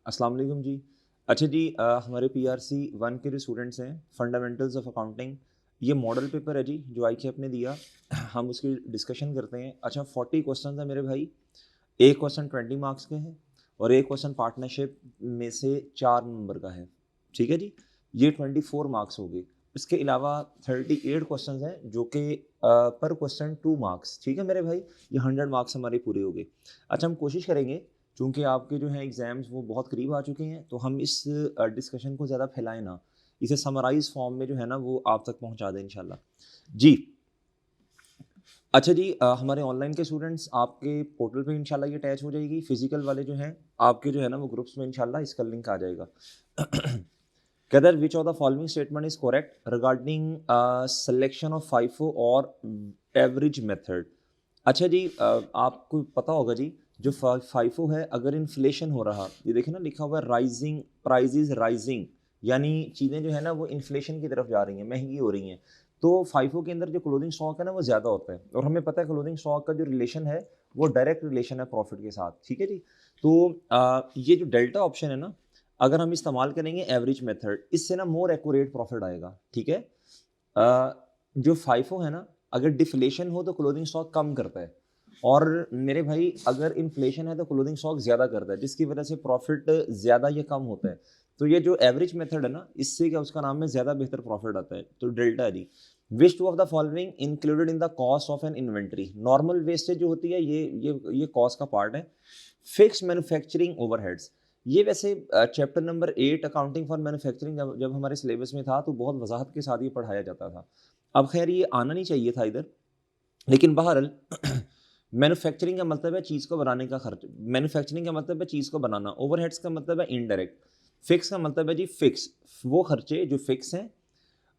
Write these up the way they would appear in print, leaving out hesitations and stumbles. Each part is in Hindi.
अस्सलाम वालेकुम जी। अच्छा जी, हमारे पीआरसी 1 के जो स्टूडेंट्स हैं, फंडामेंटल्स ऑफ अकाउंटिंग, ये मॉडल पेपर है जी जो आईकेएप ने दिया। हम उसकी डिस्कशन करते हैं। अच्छा, 40 क्वेश्चन है मेरे भाई। एक क्वेश्चन 20 मार्क्स के हैं और एक क्वेश्चन पार्टनरशिप में से 4 नंबर का है। ठीक है जी, ये 24 मार्क्स हो गए। इसके अलावा 38 क्वेश्चन हैं जो कि पर क्वेश्चन 2 मार्क्स। ठीक है मेरे भाई, ये 100 मार्क्स हमारे पूरे हो गए। अच्छा, हम कोशिश करेंगे, चूँकि आपके जो हैं एग्ज़ाम्स वो बहुत करीब आ चुके हैं, तो हम इस डिस्कशन को ज़्यादा फैलाएँ ना। इसे समराइज़ फॉर्म में जो है ना वो आप तक पहुँचा दें इंशाल्लाह। जी, अच्छा जी, हमारे ऑनलाइन के स्टूडेंट्स आपके पोर्टल पे इंशाल्लाह ये अटैच हो जाएगी। फिज़िकल वाले जो हैं, आपके जो है ना वो ग्रुप्स में इंशाल्लाह इसका लिंक आ जाएगा। कहता which of the following statement is correct regarding selection of FIFO और एवरेज मेथड। अच्छा जी, आपको पता होगा जी, जो फाइफो है, अगर इन्फ्लेशन हो रहा, ये देखिए ना लिखा हुआ है राइजिंग, प्राइजेज राइजिंग, यानी चीज़ें जो है ना वो इन्फ्लेशन की तरफ जा रही हैं, महंगी हो रही हैं। तो फाइफो के अंदर जो क्लोथिंग स्टॉक है ना वो ज़्यादा होता है, और हमें पता है क्लोथिंग स्टॉक का जो रिलेशन है वो डायरेक्ट रिलेशन है प्रॉफिट के साथ। ठीक है जी, तो ये जो डेल्टा ऑप्शन है ना, अगर हम इस्तेमाल करेंगे एवरेज मेथड, इससे ना मोर एक्यूरेट प्रॉफिट आएगा। ठीक है, जो फाइफो है ना, अगर डिफ्लेशन हो तो क्लोथिंग स्टॉक कम करता है, और मेरे भाई अगर इन्फ्लेशन है तो क्लोथिंग स्टॉक ज़्यादा करता है, जिसकी वजह से प्रॉफिट ज़्यादा या कम होता है। तो ये जो एवरेज मेथड है ना, इससे क्या उसका नाम है ज़्यादा बेहतर प्रॉफिट आता है। तो delta D, which two of the following included in the cost of N inventory. Normal wastage जो होती है ये कॉस्ट का पार्ट है। फिक्स मैन्युफैक्चरिंग ओवरहेड्स, ये वैसे chapter number 8 accounting for manufacturing जब जब हमारे सिलेबस में था तो बहुत वजाहत के साथ ये पढ़ाया जाता था। अब खैर ये आना नहीं चाहिए था इधर, लेकिन बहरहाल मैन्युफैक्चरिंग का मतलब है चीज़ को बनाने का खर्च, मैन्युफैक्चरिंग का मतलब है चीज़ को बनाना, ओवरहेड्स का मतलब है इनडायरेक्ट, फिक्स का मतलब है जी फिक्स, वो खर्चे जो फिक्स हैं,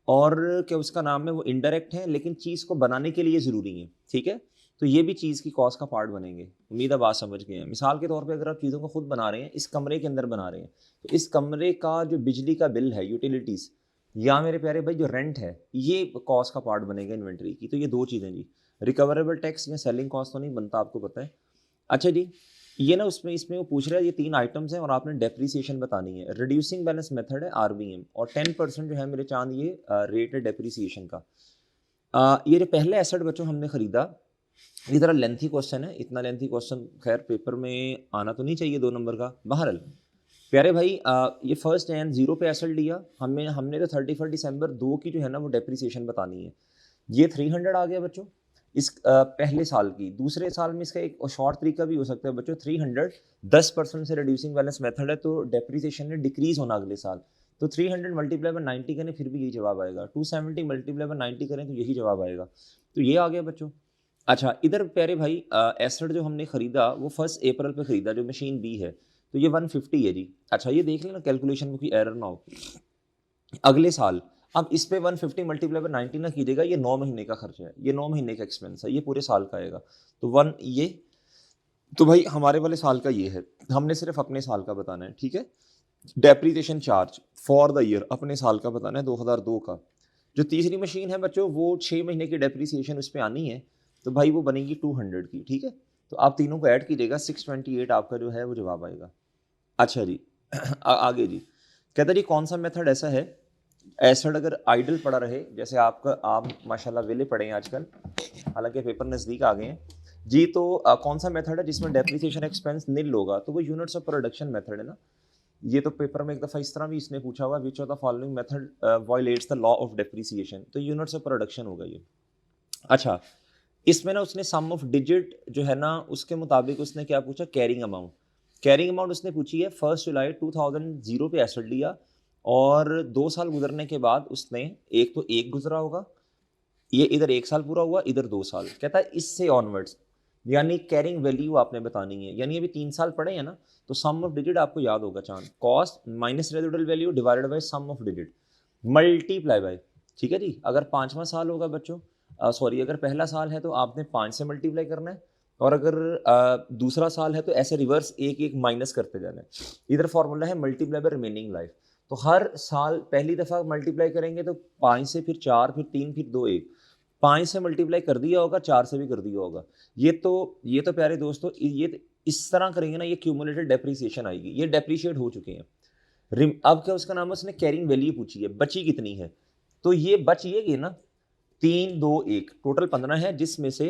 और क्या उसका नाम है वो इनडायरेक्ट है लेकिन चीज़ को बनाने के लिए ज़रूरी है। ठीक है, तो ये भी चीज़ की कॉस्ट का पार्ट बनेंगे। उम्मीद है बात समझ गए हैं। मिसाल के तौर पे अगर आप चीज़ों को खुद बना रहे हैं, इस कमरे के अंदर बना रहे हैं, तो इस कमरे का जो बिजली का बिल है, यूटिलिटीज़, या मेरे प्यारे भाई जो रेंट है, ये कॉस्ट का पार्ट बनेगा इन्वेंट्री की। तो ये दो चीज़ें जी, रिकवरेबल टैक्स या सेलिंग कॉस्ट तो नहीं बनता, आपको पता है। अच्छा जी, ये ना उसमें इसमें वो पूछ रहा है, ये 3 आइटम्स हैं और आपने डेप्रिसिएशन बतानी है। रिड्यूसिंग बैलेंस मेथड है आरबीएम, और 10% जो है मेरे चांद ये रेट है डेप्रिसिएशन का। ये जो पहले एसेट बच्चों हमने खरीदा, ये ज़रा लेंथी क्वेश्चन है। इतना लेंथी क्वेश्चन खैर पेपर में आना तो नहीं चाहिए 2 नंबर का। बहरहाल प्यारे भाई, ये फर्स्ट एंड 0 पे एसेट लिया हमने हमने तो 31 दिसंबर 2 की जो है ना वो डेप्रिसिएशन बतानी है। ये 300 आ गया बच्चों इस पहले साल की। दूसरे साल में इसका एक शॉर्ट तरीका भी हो सकता है बच्चों, 300 10% से रिड्यूसिंग बैलेंस मेथड है, तो डेप्रिसिएशन ने डिक्रीज होना अगले साल। तो 300 मल्टीप्लाई बाय 90 करें फिर भी यही जवाब आएगा, 270 मल्टीप्लाई बाय 90 करें तो यही जवाब आएगा। तो ये आ गया बच्चों। अच्छा, इधर प्यारे भाई, एसेट जो हमने खरीदा वो 1 अप्रैल पे खरीदा, जो मशीन बी है, तो ये 150 है जी। अच्छा, ये देख लेना कैलकुलेशन में कोई एरर ना हो। अगले साल, अब इस पे 150 मल्टीप्लाई बाय 90 ना कीजिएगा, ये 9 महीने का खर्च है, ये 9 महीने का एक्सपेंस है, ये पूरे साल का आएगा। तो वन ये, तो भाई हमारे वाले साल का ये है, हमने सिर्फ अपने साल का बताना है। ठीक है, depreciation charge for the year अपने साल का बताना है, 2002 का। जो तीसरी मशीन है बच्चों, वो 6 महीने की डेप्रिसिएशन उस पे आनी है, तो भाई वो बनेगी 200 की। ठीक है, तो आप तीनों को ऐड कीजिएगा, 628 आपका जो है वो जवाब आएगा। अच्छा जी, आगे जी, कहता जी कौन सा मेथड ऐसा है, एसिड अगर आइडल पड़ा रहे, जैसे आपका आप माशाल्लाह वेले पड़े हैं आजकल, हालांकि पेपर नज़दीक आ गए हैं जी, तो कौन सा मेथड है जिसमें डेप्रिसिएशन एक्सपेंस निल होगा, तो वो यूनिट्स ऑफ प्रोडक्शन मेथड है ना। ये तो पेपर में एक दफ़ा इस तरह भी इसने पूछा हुआ, विच of the following method violets the law of depreciation, तो यूनिट्स ऑफ प्रोडक्शन होगा ये। अच्छा, इसमें ना उसने सम ऑफ डिजिट जो है ना उसके मुताबिक उसने क्या पूछा, कैरिंग अमाउंट। कैरिंग अमाउंट उसने पूछी है 1 जुलाई 2000 पे एसेट लिया, और 2 साल गुजरने के बाद उसने, एक तो एक गुजरा होगा, ये इधर 1 साल पूरा हुआ, इधर 2 साल, कहता है इससे ऑनवर्ड्स, यानी कैरिंग वैल्यू आपने बतानी है, यानी अभी 3 साल पड़े हैं ना, तो सम ऑफ डिजिट आपको याद होगा, चांद cost minus residual value divided by sum of digit multiply by. ठीक है जी, अगर 5वां साल होगा बच्चों, सॉरी अगर पहला साल है तो आपने 5 से मल्टीप्लाई करना है, और अगर दूसरा साल है तो ऐसे रिवर्स एक एक माइनस करते जाना है। इधर फॉर्मूला है मल्टीप्लाई बाय रिमेनिंग लाइफ, तो हर साल पहली दफ़ा मल्टीप्लाई करेंगे तो 5 से फिर 4 फिर 3 फिर 2 1, 5 से मल्टीप्लाई कर दिया होगा, 4 से भी कर दिया होगा। ये तो प्यारे दोस्तों, ये इस तरह करेंगे ना, ये क्यूमुलेटेड डेप्रिसिएशन आएगी, ये डेप्रिशिएट हो चुके हैं। अब क्या उसका नाम है, उसने कैरिंग वैल्यू पूछी है, बची कितनी है, तो ये बच ये गई ना 3 2 1 टोटल 15 है, जिसमें से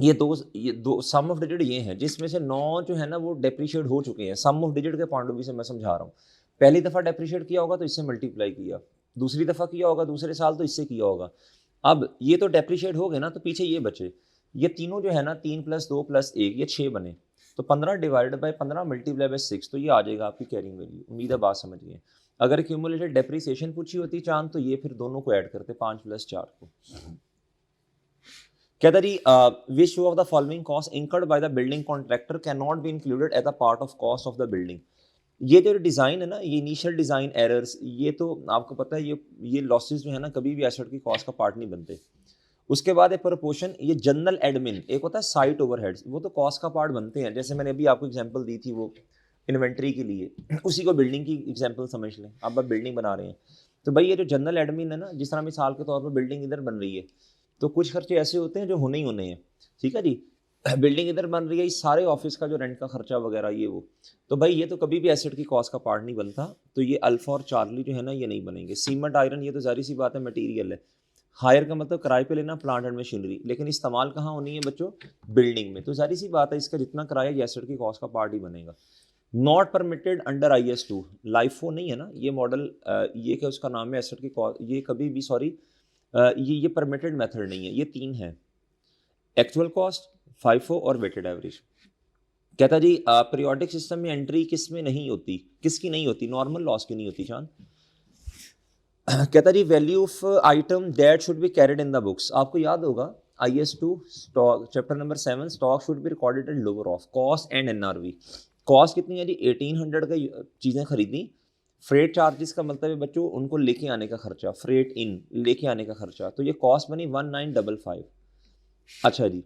ये दो सम ऑफ डिजिट ये हैं, जिसमें से 9 जो है ना वो डेप्रिशिएट हो चुके हैं। सम ऑफ डिजिट के पॉइंट ऑफ व्यू से मैं समझा रहा हूँ। पहली दफ़ा डेप्रिशिएट किया होगा तो इससे मल्टीप्लाई किया, दूसरी दफ़ा किया होगा दूसरे साल तो इससे किया होगा। अब ये तो डेप्रिशिएट हो गए ना, तो पीछे ये बचे, ये तीनों जो है ना 3 + 2 + 1 ये 6 बने, तो 15 डिवाइडेड बाई 15 मल्टीप्लाई बाई 6, तो ये आ जाएगा आपकी कैरिंग वैल्यू। उम्मीद है बात समझ गए। अगर क्यूमुलेटेड डेप्रिसिएशन पूछी होती चांद, तो ये फिर दोनों को ऐड करते 5 + 4 को। कहता जी which of the following cost incurred by the building contractor can not be included as a part of cost of the building. ये जो डिज़ाइन है ना, ये इनिशियल डिज़ाइन एरर्स, ये तो आपको पता है, ये लॉसेस जो है ना कभी भी एसेट की कॉस्ट का पार्ट नहीं बनते। उसके बाद एक प्रोपोर्शन, ये जनरल एडमिन, एक होता है साइट ओवरहेड्स, वो तो कॉस्ट का पार्ट बनते हैं। जैसे मैंने अभी आपको एग्जांपल दी थी वो इन्वेंट्री के लिए, उसी को बिल्डिंग की एग्जांपल समझ लें। अब आप बिल्डिंग बना रहे हैं, तो भाई ये जो जनरल एडमिन है ना, जिस तरह मिसाल के तौर पर बिल्डिंग इधर बन रही है, तो कुछ खर्चे ऐसे होते हैं जो होने ही होने हैं, ठीक है जी। बिल्डिंग इधर बन रही है, इस सारे ऑफिस का जो रेंट का खर्चा वगैरह ये वो, तो भाई ये तो कभी भी एसेट की कॉस्ट का पार्ट नहीं बनता, तो ये अल्फा और चार्ली जो है ना ये नहीं बनेंगे। सीमेंट आयरन ये तो जारी सी बात है मटेरियल है। हायर का मतलब किराए पे लेना, प्लांट एंड मशीनरी, लेकिन इस्तेमाल कहाँ होनी है बच्चों, बिल्डिंग में, तो जारी सी बात है इसका जितना किराया ये एसेट की कॉस्ट का पार्ट ही बनेगा। Not permitted under IS2, LIFO नहीं है ना ये मॉडल, ये क्या उसका नाम है एसेट की कॉस्ट, ये कभी भी सॉरी ये परमिटेड मेथड नहीं है। ये 3 है, एक्चुअल कॉस्ट, फाइफो और वेटेड एवरेज। कहता जी पीरियोडिक सिस्टम में एंट्री किस में नहीं होती, किसकी नहीं होती, नॉर्मल लॉस की नहीं होती चांद। कहता जी value of item that should be carried in the books, आपको याद होगा IS2 stock chapter number 7, stock should be recorded at lower of cost and NRV। Cost कितनी है जी, 1800 का चीज़ें खरीदी, फ्रेट चार्जेस का मतलब है बच्चों उनको लेके आने का खर्चा, फ्रेट इन लेके आने का खर्चा, तो ये कॉस्ट बनी 1955। अच्छा जी,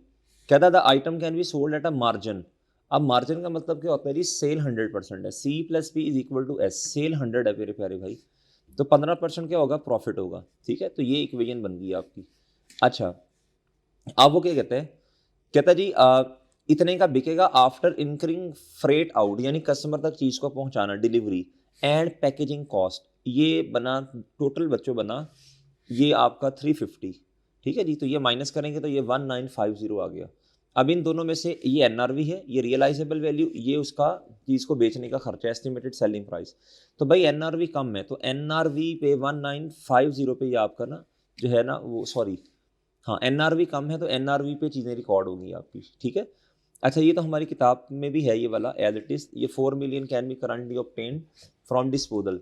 कहता the item can be sold at a margin. अब मार्जिन का मतलब क्या होता है जी, सेल 100% है, C + P = S, सेल 100 है मेरे प्यारे भाई, तो 15% क्या होगा, प्रॉफिट होगा, ठीक है। तो ये इक्वेशन बन गई आपकी। अच्छा, अब वो क्या कहते हैं, कहता जी इतने का बिकेगा आफ्टर इनकरिंग फ्रेट आउट, यानी कस्टमर तक चीज़ को पहुंचाना, डिलीवरी एंड पैकेजिंग कॉस्ट, ये बना टोटल बच्चों बना ये आपका 350, ठीक है जी। तो ये माइनस करेंगे तो ये 1950 आ गया। अब इन दोनों में से ये NRV है, ये रियलाइजेबल वैल्यू, ये उसका चीज़ को बेचने का खर्चा, एस्टिमेटेड सेलिंग प्राइस। तो भाई NRV कम है, तो NRV पे 1950 पे ये आपका ना जो है ना वो सॉरी हाँ NRV कम है, तो NRV पे चीज़ें रिकॉर्ड होंगी आपकी, ठीक है। अच्छा, ये तो हमारी किताब में भी है ये वाला एज इट इज़, ये 4 million can be currently obtained from disposal.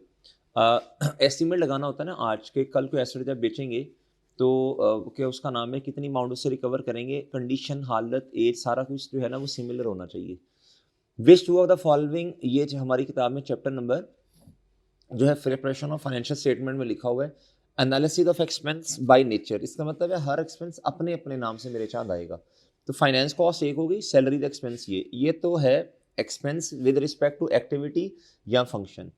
Estimate लगाना होता है ना, आज के कल को एसेट जब बेचेंगे तो क्या उसका नाम है, कितनी अमाउंट उससे रिकवर करेंगे, कंडीशन, हालत, एज, सारा कुछ जो है ना वो सिमिलर होना चाहिए। विच टू ऑफ द फॉलोइंग, ये जो हमारी किताब में चैप्टर नंबर जो है प्रिपरेशन ऑफ फाइनेंशियल स्टेटमेंट में लिखा हुआ है, analysis of expense by nature, इसका मतलब है हर एक्सपेंस अपने अपने नाम से मेरे चांद आएगा। तो फाइनेंस कॉस्ट एक होगी, सैलरी द एक्सपेंस ये तो है expense with respect to activity या फंक्शन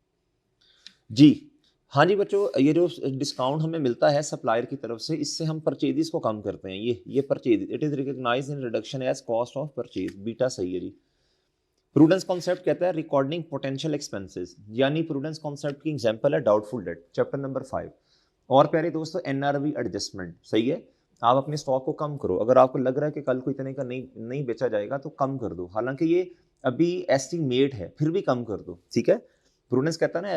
जी। हाँ जी बच्चों, ये जो डिस्काउंट हमें मिलता है सप्लायर की तरफ से, इससे हम परचेजेस को कम करते हैं। ये purchase it is recognized in reduction as cost of purchase, बीटा सही है जी। प्रूडेंस कॉन्सेप्ट कहता है रिकॉर्डिंग पोटेंशियल एक्सपेंसेस, यानी प्रूडेंस कॉन्सेप्ट की एग्जांपल है डाउटफुल डेट, चैप्टर नंबर 5। और प्यारे दोस्तों NRV एडजस्टमेंट सही है, आप अपने स्टॉक को कम करो, अगर आपको लग रहा है कि कल को इतने का नहीं बेचा जाएगा तो कम कर दो, हालांकि ये अभी एस्टिमेट है फिर भी कम कर दो, ठीक है। प्रूडेंस कहता है ना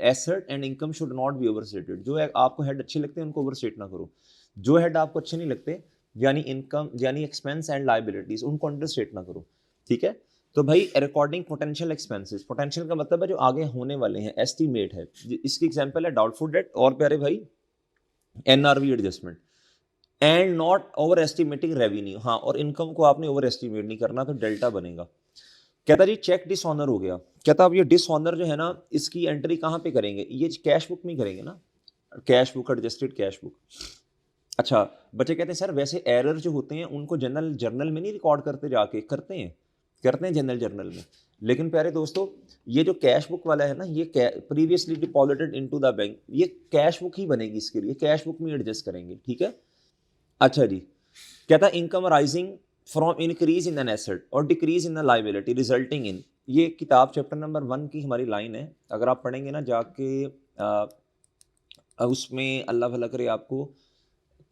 asset and income should not be overstated, जो है आपको हेड अच्छे लगते हैं उनको ओवरस्टेट ना करो, जो हेड आपको अच्छे नहीं लगते यानी इनकम यानी एक्सपेंस एंड लाइबिलिटीज उनको अंडरस्टेट ना करो, ठीक है। तो भाई रिकॉर्डिंग पोटेंशियल एक्सपेंसेस, पोटेंशियल का मतलब है जो आगे होने वाले हैं, एस्टीमेट है, इसकी एग्जांपल है डाउटफुल डेट और प्यारे भाई NRV adjustment and not over estimating revenue. हाँ, और इनकम को आपने ओवर एस्टिमेट नहीं करना, तो डेल्टा बनेगा। कहता जी चेक डिसऑनर हो गया, कहता अब ये डिसऑनर जो है ना इसकी एंट्री कहाँ पे करेंगे, ये कैश बुक में करेंगे ना, cash book, adjusted cash book. अच्छा, बच्चे कहते हैं सर वैसे एरर जो होते हैं उनको जनरल जर्नल में नहीं रिकॉर्ड करते, जाके करते हैं जनरल जर्नल में, लेकिन प्यारे दोस्तों ये जो कैश बुक वाला है ना, ये previously deposited into the bank, ये कैश बुक ही बनेगी, इसके लिए कैश बुक में एडजस्ट करेंगे, ठीक है। अच्छा जी, कहता income rising from increase in an asset और decrease in the liability resulting in, ये किताब चैप्टर नंबर 1 की हमारी लाइन है। अगर आप पढ़ेंगे ना जाके उसमें अल्लाह भला करे आपको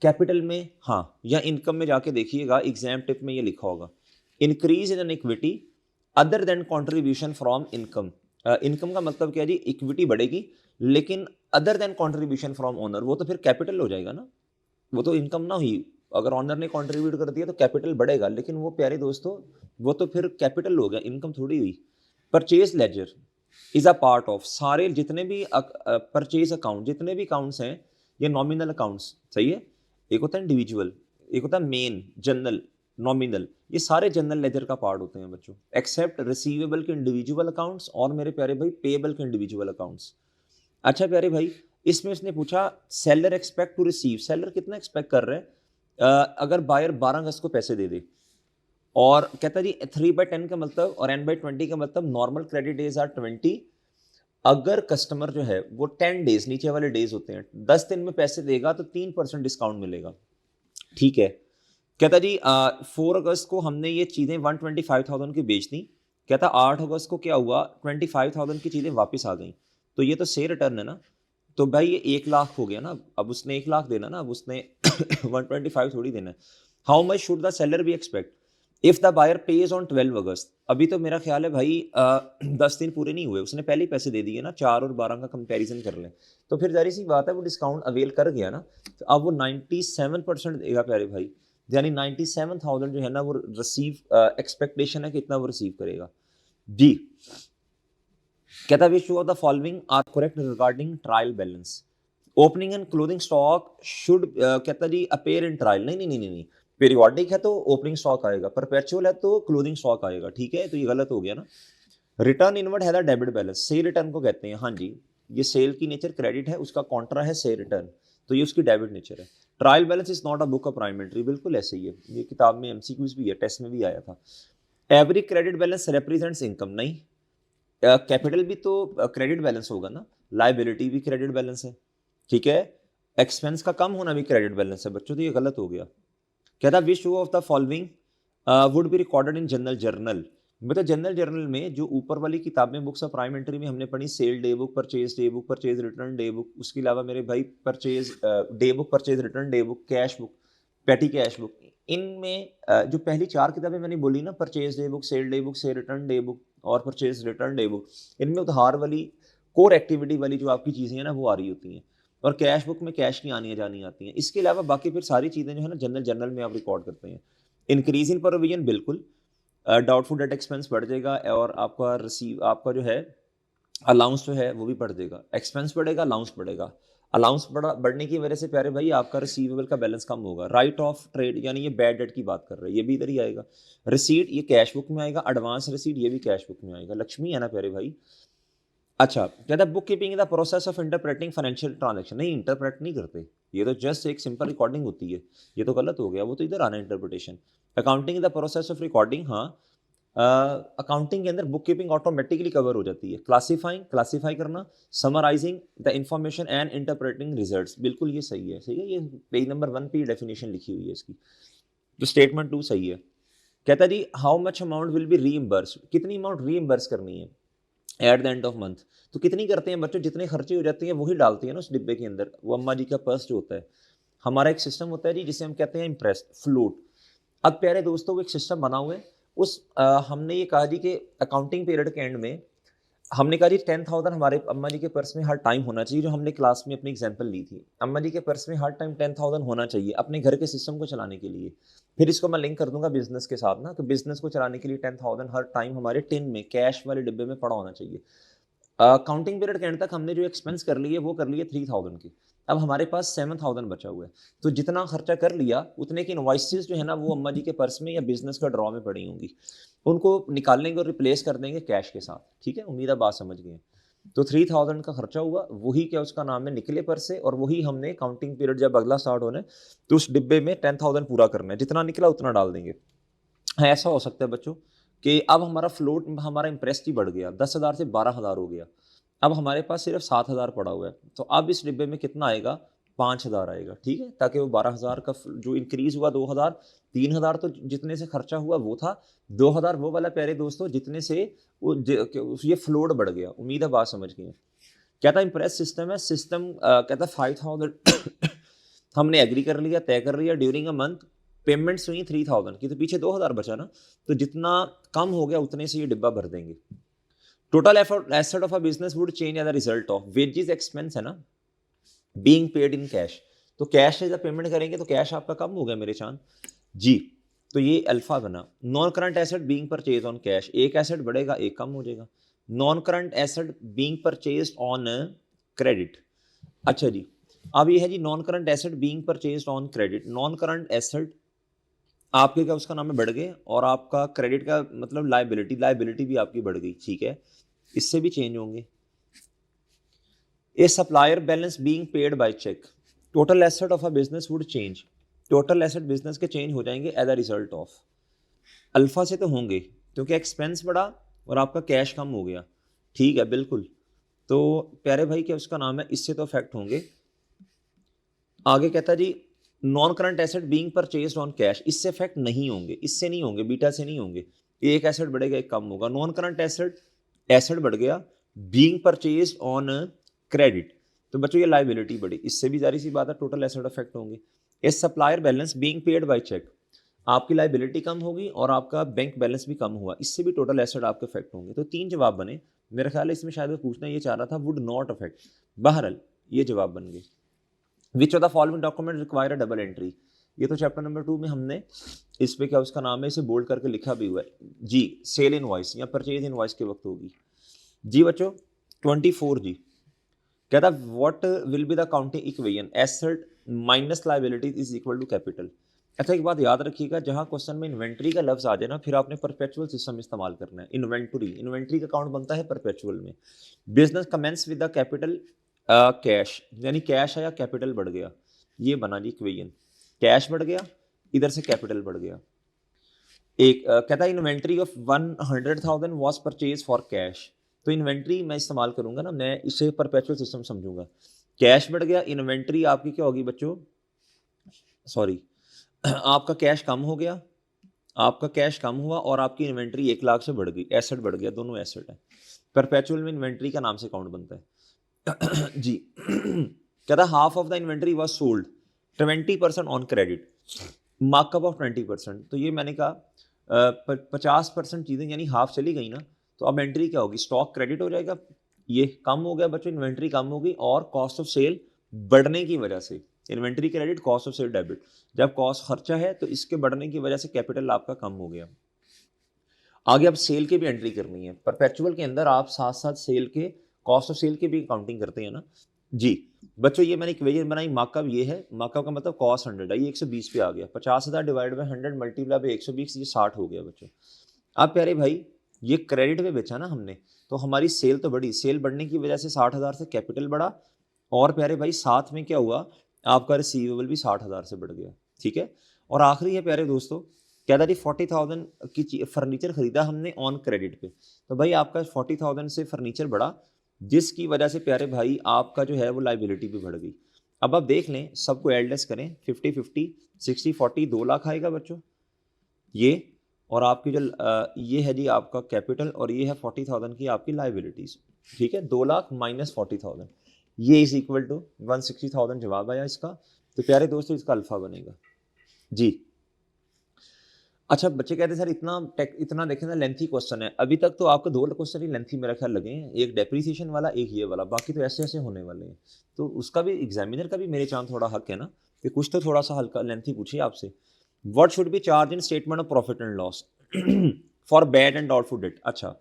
कैपिटल में, हाँ, या इनकम में जाके देखिएगा, एग्जाम टिप में ये लिखा होगा, increase in an equity other than contribution from income. Income का मतलब क्या है जी, इक्विटी बढ़ेगी लेकिन other than contribution from owner, वो तो फिर कैपिटल हो जाएगा ना, वो तो इनकम ना हुई। अगर ऑनर ने कंट्रीब्यूट कर दिया तो कैपिटल बढ़ेगा, लेकिन वो प्यारे दोस्तों वो तो फिर कैपिटल हो गया, इनकम थोड़ी हुई। Purchase laser is a part of, सारे जितने भी परचेज अकाउंट, जितने भी अकाउंट्स हैं ये नॉमिनल अकाउंट्स, सही है। एक होता है इंडिविजुअल, एक होता है मेन, जनरल, नॉमिनल, ये सारे जनरल लेजर का पार्ट होते हैं बच्चों, एक्सेप्ट रिसीवेबल के इंडिविजुअल अकाउंट्स और मेरे प्यारे भाई पेएबल के इंडिविजुअल अकाउंट्स। अच्छा प्यारे भाई, इसमें इसने पूछा seller expect to receive, seller कितना एक्सपेक्ट कर रहे हैं अगर बायर 12 अगस्त को पैसे दे दे, और कहता जी 3/10 का मतलब और n/20 का मतलब नॉर्मल क्रेडिट डेज आर 20, अगर कस्टमर जो है वो 10 डेज, नीचे वाले डेज होते हैं, 10 दिन में पैसे देगा तो 3% डिस्काउंट मिलेगा, ठीक है। कहता जी 4 अगस्त को हमने ये चीज़ें 125,000 की बेच दी, कहता 8 अगस्त को क्या हुआ, 25,000 की चीज़ें वापस आ गई, तो ये तो से रिटर्न है ना, तो भाई ये 1 लाख हो गया ना, अब उसने 1 लाख देना ना, अब उसने 125 थोड़ी देना है। How much should the seller be expect if the buyer pays on 12 August, अभी तो मेरा ख्याल है भाई 10 दिन पूरे नहीं हुए, उसने पहले ही पैसे दे दिए ना, 4 और 12 का कंपैरिजन कर लें तो फिर जारी सी बात है वो डिस्काउंट अवेल कर गया ना, तो अब वो 97% देगा प्यारे भाई, यानी 97,000 जो है ना वो रिसीव एक्सपेक्टेशन है कि इतना वो रिसीव करेगा जी। कहता which of the following are correct regarding trial balance, opening and closing stock should, कहता जी अपेयर इन ट्रायल, नहीं नहीं नहीं नहीं नहीं, पीरियोडिक है तो ओपनिंग स्टॉक आएगा, परपेचुअल है तो क्लोजिंग स्टॉक आएगा, ठीक है, तो ये गलत हो गया ना। रिटर्न इनवर्ड है डेबिट बैलेंस, से रिटर्न को कहते हैं, हाँ जी, ये सेल की नेचर क्रेडिट है, उसका कॉन्ट्रा है से रिटर्न, तो ये उसकी डेबिट नेचर है। Trial balance is not a book of prime entry, बिल्कुल ऐसे ही है, ये किताब में एमसीक्यूज भी है, टेस्ट में भी आया था। Every credit balance represents income, नहीं, कैपिटल भी तो क्रेडिट बैलेंस होगा ना, लाइबिलिटी भी क्रेडिट बैलेंस है, ठीक है, एक्सपेंस का कम होना भी क्रेडिट बैलेंस है बच्चों, तो ये गलत हो गया। कहता which of the following would be recorded in general journal, मतलब जनरल जर्नल में जो ऊपर वाली किताबें बुक्स ऑफ प्राइमेंट्री में हमने पढ़ी, sale day book, purchase day book, purchase return day book, उसके अलावा मेरे भाई purchase day book, purchase return day book, cash book, petty cash book, इनमें जो पहली 4 किताबें मैंने बोली ना, purchase day book, sale day book, sale return day book और परचेज रिटर्न डे बुक, इनमें उधार वाली कोर एक्टिविटी वाली जो आपकी चीज़ें हैं ना वो आ रही होती हैं, और कैश बुक में कैश की आनी जानी आती हैं। इसके अलावा बाकी फिर सारी चीज़ें जो है ना जनरल जर्नल में आप रिकॉर्ड करते हैं। इंक्रीज इन प्रोविजन, बिल्कुल, डाउटफुल डेट एक्सपेंस बढ़ जाएगा, और आपका रिसीव, आपका जो है अलाउंस जो है वो भी बढ़ जाएगा, एक्सपेंस बढ़ेगा, अलाउंस बढ़ेगा, अलाउंस बढ़ने की वजह से प्यारे भाई आपका रिसीवेबल का बैलेंस कम होगा। राइट ऑफ ट्रेड यानी ये बैड डेट की बात कर रहे हैं, ये भी इधर ही आएगा। रिसीट ये कैश बुक में आएगा, एडवांस रिसीट ये भी कैश बुक में आएगा, लक्ष्मी है ना प्यारे भाई। अच्छा, कहता है book keeping the process of interpreting financial transaction, नहीं इंटरप्रेट नहीं करते, ये तो जस्ट एक सिंपल रिकॉर्डिंग होती है, ये तो गलत हो गया, वो तो इधर आना interpretation. Accounting the process of recording, हाँ, अकाउंटिंग के अंदर बुक कीपिंग ऑटोमेटिकली कवर हो जाती है। क्लासीफाइंग, क्लासीफाई करना, summarizing the information and interpreting results, बिल्कुल ये सही है, सही है, ये पेज नंबर 1 पे डेफिनेशन लिखी हुई है इसकी, तो स्टेटमेंट 2 सही है। कहता जी how much amount will be reimburse, कितनी अमाउंट रीइंबर्स करनी है at the end of month, तो कितनी करते हैं बच्चों, जितने खर्चे हो जाते हैं वही डालती है ना उस डिब्बे के अंदर, वो अम्मा जी का पर्स जो होता है। हमारा एक सिस्टम होता है जी जिसे हम कहते हैं इम्प्रेस फ्लोट। अब प्यारे दोस्तों वो एक सिस्टम बना हुआ है, उस हमने ये कहा जी कि अकाउंटिंग पीरियड के एंड में हमने कहा जी 10,000 हमारे अम्मा जी के पर्स में हर टाइम होना चाहिए, जो हमने क्लास में अपनी एग्जांपल ली थी, अम्मा जी के पर्स में हर टाइम 10,000 होना चाहिए अपने घर के सिस्टम को चलाने के लिए। फिर इसको मैं लिंक कर दूंगा बिजनेस के साथ ना, तो बिजनेस को चलाने के लिए 10,000 हर टाइम हमारे टिन में कैश वाले डिब्बे में पड़ा होना चाहिए। काउंटिंग पीरियड के एंड तक हमने जो एक्सपेंस कर लिए वो कर लिए 3,000 की, अब हमारे पास 7,000 बचा हुआ है, तो जितना खर्चा कर लिया उतने की इनवॉइसेस जो है ना वो अम्मा जी के पर्स में या बिजनेस का ड्रॉ में पड़ी होंगी, उनको निकाल लेंगे और रिप्लेस कर देंगे कैश के साथ, ठीक है, उम्मीद है बात समझ गए। तो 3,000 का खर्चा हुआ, वही क्या उसका नाम है निकले पर्स से, और वही हमने काउंटिंग पीरियड जब अगला स्टार्ट होना है तो उस डिब्बे में 10,000 पूरा करना है, जितना निकला उतना डाल देंगे। हाँ, ऐसा हो सकता है बच्चों कि अब हमारा फ्लोट, हमारा इंप्रेस ही बढ़ गया, 10,000 से 12,000 हो गया, अब हमारे पास सिर्फ 7,000 पड़ा हुआ है, तो अब इस डिब्बे में कितना आएगा, 5,000 आएगा, ठीक है, ताकि वो 12,000 का जो इंक्रीज हुआ 2,000, 3,000 तो जितने से खर्चा हुआ वो था, 2,000 वो वाला प्यारे दोस्तों जितने से वो ये फ्लोट बढ़ गया। उम्मीद है बात समझ गए। कहता इम्प्रेस सिस्टम है, सिस्टम कहता 5,000 हमने एग्री कर लिया, तय कर लिया ड्यूरिंग अ मंथ, पेमेंट्स हुई 3,000 की, तो पीछे 2,000 बचा ना, तो जितना कम हो गया उतने से ये डिब्बा भर देंगे। Total asset of a business would change as a result of wages expense है ना, बीइंग पेड इन कैश, तो कैश से जब पेमेंट करेंगे तो कैश आपका कम हो गया मेरे चांद जी, तो ये अल्फा बना। Non current asset being purchase on cash, एक एसेट बढ़ेगा एक कम हो जाएगा। Non current asset being purchase on credit, अच्छा जी, अब ये है जी non current asset being purchase on credit. Non current asset आपके क्या उसका नाम है बढ़ गए, और आपका क्रेडिट का मतलब लाइबिलिटी भी आपकी बढ़ गई, ठीक है, इससे भी चेंज होंगे। A supplier balance being paid by cheque, total asset of a business would change, total asset business के चेंज हो जाएंगे एज अ रिजल्ट ऑफ, अल्फा से तो होंगे क्योंकि एक्सपेंस बढ़ा और आपका कैश कम हो गया, ठीक है बिल्कुल, तो प्यारे भाई क्या उसका नाम है, इससे तो इफेक्ट होंगे। आगे कहता जी non current asset being purchased on cash, इससे इफेक्ट नहीं होंगे, इससे नहीं होंगे, बीटा से नहीं होंगे, एक एसेट बढ़ेगा एक कम होगा। नॉन करंट एसेट बढ़ गया बीइंग परचेज्ड ऑन क्रेडिट, तो बच्चों ये लाइबिलिटी बढ़ी, इससे भी जारी सी बात है टोटल एसेट इफेक्ट होंगे। A supplier balance being paid by cheque, आपकी लाइबिलिटी कम होगी और आपका बैंक बैलेंस भी कम हुआ, इससे भी टोटल एसेट आपके इफेक्ट होंगे। तो 3 जवाब बने, मेरा ख्याल है इसमें शायद वो पूछना ये चाह रहा था वुड नॉट अफेक्ट, बहरहाल ये जवाब बन गए। विच of the following document require a double entry, ये तो चैप्टर नंबर 2 में हमने इस पे क्या उसका नाम है इसे बोल्ड करके लिखा भी हुआ है जी, सेल इनवॉइस या परचेज इनवॉइस के वक्त होगी जी बच्चों। 24 जी कहता what will be the counting equation, asset minus liability is equal to capital. अच्छा एक बात याद रखिएगा, जहां क्वेश्चन में इन्वेंट्री का लफ्ज आ जाए ना, फिर आपने परपेचुअल सिस्टम इस्तेमाल करना है। इन्वेंट्री का काउंट बनता है परपेचुअल में। Business commence with the capital cash, यानी कैश आया कैपिटल बढ़ गया, ये बना जी इक्वेशन, कैश बढ़ गया इधर से कैपिटल बढ़ गया। एक कहता है inventory of 100,000 was purchase for cash, तो इन्वेंट्री मैं इस्तेमाल करूंगा ना, मैं इसे परपेचुअल सिस्टम समझूंगा। कैश बढ़ गया, इन्वेंट्री आपकी क्या होगी बच्चों, सॉरी आपका कैश कम हो गया, आपका कैश कम हुआ और आपकी इन्वेंट्री 1 लाख से बढ़ गई, एसेट बढ़ गया, दोनों एसेट है। परपेचुअल में इन्वेंट्री का नाम से काउंट बनता है जी। कहता half of the inventory was sold 20% on credit, markup of 20%, तो ये मैंने कहा 50% चीज़ें यानी हाफ चली गई ना, तो अब एंट्री क्या होगी, स्टॉक क्रेडिट हो जाएगा, ये कम हो गया बच्चों, इन्वेंट्री कम होगी और कॉस्ट ऑफ सेल बढ़ने की वजह से, inventory credit cost of sale debit, जब कॉस्ट खर्चा है तो इसके बढ़ने की वजह से कैपिटल आपका कम हो गया। आगे अब सेल की भी एंट्री करनी है, परपेचुअल के अंदर आप साथ साथ सेल के कॉस्ट ऑफ सेल की भी काउंटिंग करते हैं ना जी बच्चों। ये मैंने इक्वेशन बनाई, मार्कअप ये है, मार्कअप का मतलब कॉस्ट 100 है, ये 120 पे आ गया, 50,000 डिवाइड बाय 100 मल्टीप्लाई बाय 120, ये 60 हो गया बच्चों। अब प्यारे भाई ये क्रेडिट पे बेचा ना हमने, तो हमारी सेल तो बढ़ी, सेल बढ़ने की वजह से 60,000 से कैपिटल बढ़ा, और प्यारे भाई साथ में क्या हुआ, आपका रिसीवेबल भी 60,000 से बढ़ गया, ठीक है। और आखिरी है प्यारे दोस्तों, क्या था जी 40,000 की फर्नीचर खरीदा हमने ऑन क्रेडिट पे, तो भाई आपका 40,000 से फर्नीचर बढ़ा, जिसकी वजह से प्यारे भाई आपका जो है वो लाइबिलिटी भी बढ़ गई। अब आप देख लें, सबको एडलेस करें, 50-50 60-40, 2 लाख आएगा बच्चों ये, और आपकी जो ये है जी आपका कैपिटल, और ये है 40,000 की आपकी लाइबिलिटीज, ठीक है, 2 लाख माइनस 40,000, ये इज इक्वल टू 160,000 जवाब आया इसका। तो प्यारे दोस्तों इसका अल्फा बनेगा जी। अच्छा बच्चे कहते हैं सर इतना देखें ना लेंथी क्वेश्चन है, अभी तक तो आपको 2 क्वेश्चन ही लेंथी मेरा ख्याल लगे हैं, एक डेप्रीसिएशन वाला एक ये वाला, बाकी तो ऐसे ऐसे होने वाले हैं, तो उसका भी एग्जामिनर का भी मेरे चांद थोड़ा हक है ना कि कुछ तो थोड़ा सा हल्का लेंथी पूछिए आपसे। What should be charge in statement of profit and loss for bad and doubtful debt. अच्छा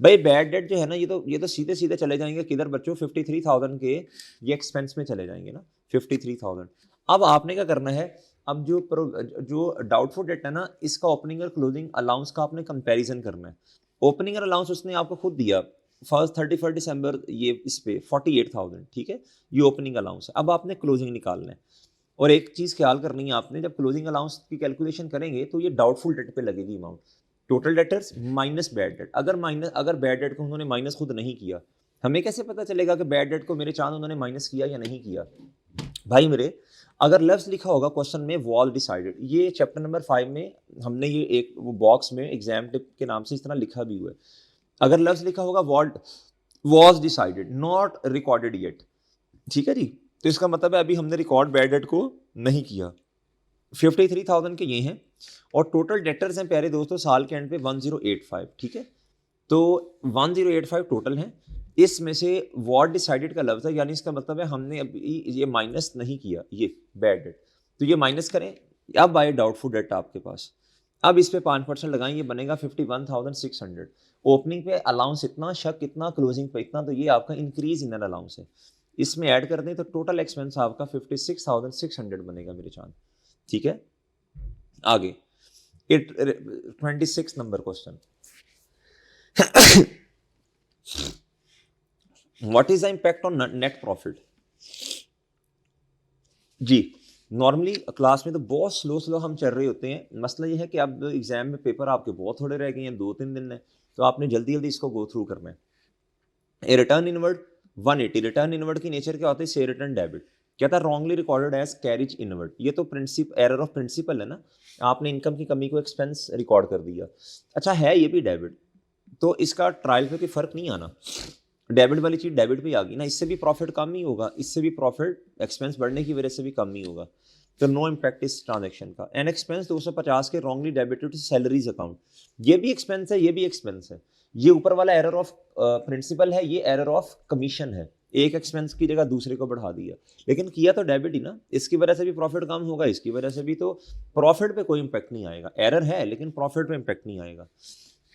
भाई बैड डेट जो है ना, ये तो सीधे सीधे चले जाएंगे किधर बच्चों, 53,000 के ये एक्सपेंस में चले जाएंगे ना, 53,000। अब आपने क्या करना है, अब जो डाउटफुल डेट है ना, इसका ओपनिंग और क्लोजिंग अलाउंस का आपने कंपैरिजन करना है। ओपनिंग और अलाउंस उसने आपको खुद दिया फर्स्ट 31 दिसंबर, ये इस पे 48,000, ठीक है, ये ओपनिंग अलाउंस है। अब आपने क्लोजिंग निकालना है, और एक चीज़ ख्याल करनी है आपने, जब क्लोजिंग अलाउंस की कैलकुलेशन करेंगे तो ये डाउटफुल डेट पे लगेगी amount, total debtors minus bad debt. अगर बैड डेट को उन्होंने माइनस खुद नहीं किया, हमें कैसे पता चलेगा कि बैड डेट को मेरे चांद उन्होंने माइनस किया या नहीं किया, भाई मेरे, अगर लफ्ज़ लिखा होगा क्वेश्चन में वॉल डिसाइडेड, ये चैप्टर नंबर 5 में हमने ये एक वो बॉक्स में एग्जाम टिप के नाम से इस तरह लिखा भी हुआ है। अगर लफ्ज़ लिखा होगा wall was decided not recorded yet, ठीक है जी, तो इसका मतलब है अभी हमने रिकॉर्ड बैड डेट को नहीं किया। 53,000 के ये हैं और टोटल डेटर्स हैं प्यारे दोस्तों साल के एंड पे 1085, ठीक है। तो 1085 टोटल हैं, इसमें से वॉट डिसाइडेड का लफ्ज़ है, यानी इसका मतलब है हमने अभी ये माइनस नहीं किया, ये बैड डेट, तो ये माइनस करें। अब आए डाउटफुल डेट आपके पास, अब इस पे 5% लगाएं, ये बनेगा 51,600। ओपनिंग पे अलाउंस इतना, शक इतना, क्लोजिंग पे इतना, तो ये आपका इंक्रीज इन अलाउंस है। इसमें ऐड कर दें तो टोटल एक्सपेंस आपका 56,600 बनेगा मेरे चांद, ठीक है। आगे 26 number question, what is the impact on net profit. जी, नॉर्मली क्लास में तो बहुत स्लो हम चल रहे होते हैं। मसला ये है कि अब एग्जाम में पेपर आपके बहुत थोड़े रह गए हैं, 2-3 दिन है, तो आपने जल्दी जल्दी इसको गो थ्रू करना है। A return inward 180, return inward की नेचर क्या होती है, से रिटर्न डेबिट, कहता है wrongly recorded as carriage inward, ये तो एरर ऑफ प्रिंसिपल है ना, आपने इनकम की कमी को एक्सपेंस रिकॉर्ड कर दिया। अच्छा है ये भी डेबिट, तो इसका ट्रायल पे कोई फर्क नहीं आना, डेबिट वाली चीज़ डेबिट पे आ गई ना, इससे भी प्रॉफिट कम ही होगा, इससे भी प्रॉफिट एक्सपेंस बढ़ने की वजह से भी कम ही होगा, तो नो इम्पैक्ट इस ट्रांजेक्शन का। एन एक्सपेंस 250 के wrongly debited to salaries account, ये भी एक्सपेंस है, ये भी एक्सपेंस है, ये ऊपर वाला एरर ऑफ प्रिंसिपल है, ये एरर ऑफ कमीशन है, एक एक्सपेंस की जगह दूसरे को बढ़ा दिया, लेकिन किया तो डेबिट ही ना, इसकी वजह से भी प्रॉफिट कम होगा, इसकी वजह से भी, तो प्रॉफिट पे कोई इम्पैक्ट नहीं आएगा, एरर है लेकिन प्रॉफिट पे इम्पैक्ट नहीं आएगा।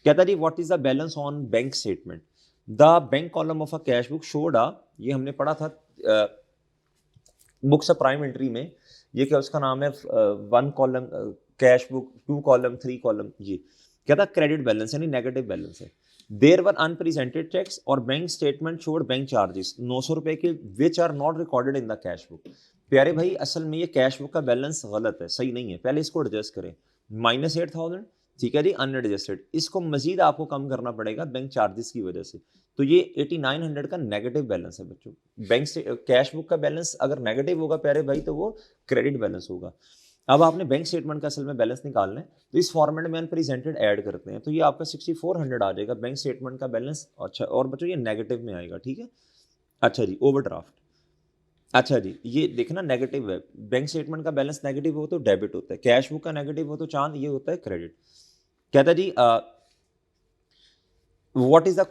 कहता जी what is the balance on bank statement, the bank column of a cash book showed a, ये हमने पढ़ा था बुक्स प्राइम एंट्री में, ये क्या उसका नाम है, 1 column cash book, 2 column, 3 column, जी कहता क्रेडिट बैलेंस यानी नेगेटिव बैलेंस है। देयर वर अनप्रेजेंटेड चेक्स और bank statement showed bank charges 900 रुपए के which are not recorded in the cash book. प्यारे भाई असल में ये कैश बुक का बैलेंस गलत है, सही नहीं है, पहले इसको एडजस्ट करें, -8,000, ठीक है जी, अनएडजस्टेड, इसको मजीद आपको कम करना पड़ेगा बैंक चार्जेस की वजह से, तो ये 8900 का नेगेटिव बैलेंस है बच्चों। बैंक से कैश बुक का बैलेंस अगर नेगेटिव होगा प्यारे भाई तो वो क्रेडिट बैलेंस होगा। अब आपने बैंक स्टेटमेंट का असल में बैलेंस निकालना है, तो इस फॉर्मेट में अनप्रेजेंटेड ऐड करते हैं, तो ये आपका 6400 आ जाएगा बैंक स्टेटमेंट का बैलेंस। अच्छा और बच्चों ये नेगेटिव में आएगा, ठीक है। अच्छा जी ओवरड्राफ्ट, अच्छा जी ये देखना नेगेटिव है, बैंक स्टेटमेंट का बैलेंस नेगेटिव हो तो डेबिट होता है, कैश बुक का नेगेटिव हो तो चांद ये होता है क्रेडिट। कहता जी what is the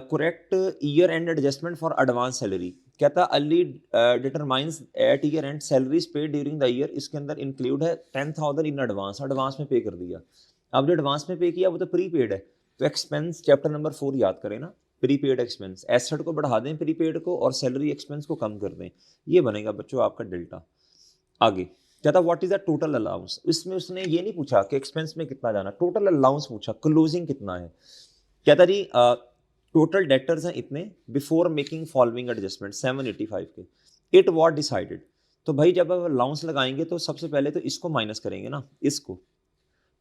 correct year end adjustment for advance salary, कहता early determines at year end salaries paid during the year, इसके अंदर इंक्लूड है 10,000 इन एडवांस, एडवांस में पे कर दिया। अब जो एडवांस में पे किया वो तो प्री पेड है, तो एक्सपेंस चैप्टर नंबर 4 याद करें ना, प्री पेड एक्सपेंस, एसेट को बढ़ा दें प्री पेड को और सैलरी एक्सपेंस को कम कर दें, ये बनेगा बच्चों आपका डेल्टा। आगे कहता what is the total allowance, इसमें उसने ये नहीं पूछा कि एक्सपेंस में कितना जाना, टोटल अलाउंस पूछा, क्लोजिंग कितना है। कहता जी टोटल डेटर्स हैं इतने बिफोर मेकिंग फॉलोइंग एडजस्टमेंट 785 के, इट वॉट डिसाइडेड, तो भाई जब आप अलाउंस लगाएंगे तो सबसे पहले तो इसको माइनस करेंगे ना, इसको,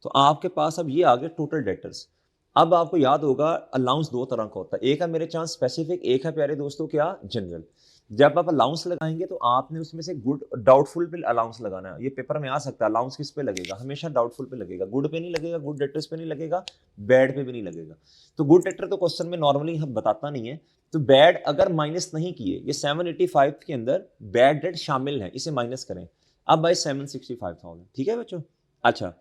तो आपके पास अब ये आ गए टोटल डेटर्स। अब आपको याद होगा अलाउंस दो तरह का होता है, एक है मेरे चांस स्पेसिफिक, एक है प्यारे दोस्तों क्या जनरल। जब आप अलाउंस लगाएंगे तो आपने उसमें से गुड डाउटफुल पे अलाउंस लगाना है, ये पेपर में आ सकता है, अलाउंस किस पे लगेगा, हमेशा डाउटफुल पे लगेगा, गुड पे नहीं लगेगा, गुड डेटर्स पे नहीं लगेगा, बैड पे भी नहीं लगेगा। तो गुड डेटर तो क्वेश्चन में नॉर्मली हम बताता नहीं है, तो बैड अगर माइनस नहीं किए, ये 785 के अंदर बैड डेट शामिल है, इसे माइनस करें, अब भाई 765,000, ठीक है बच्चों। अच्छा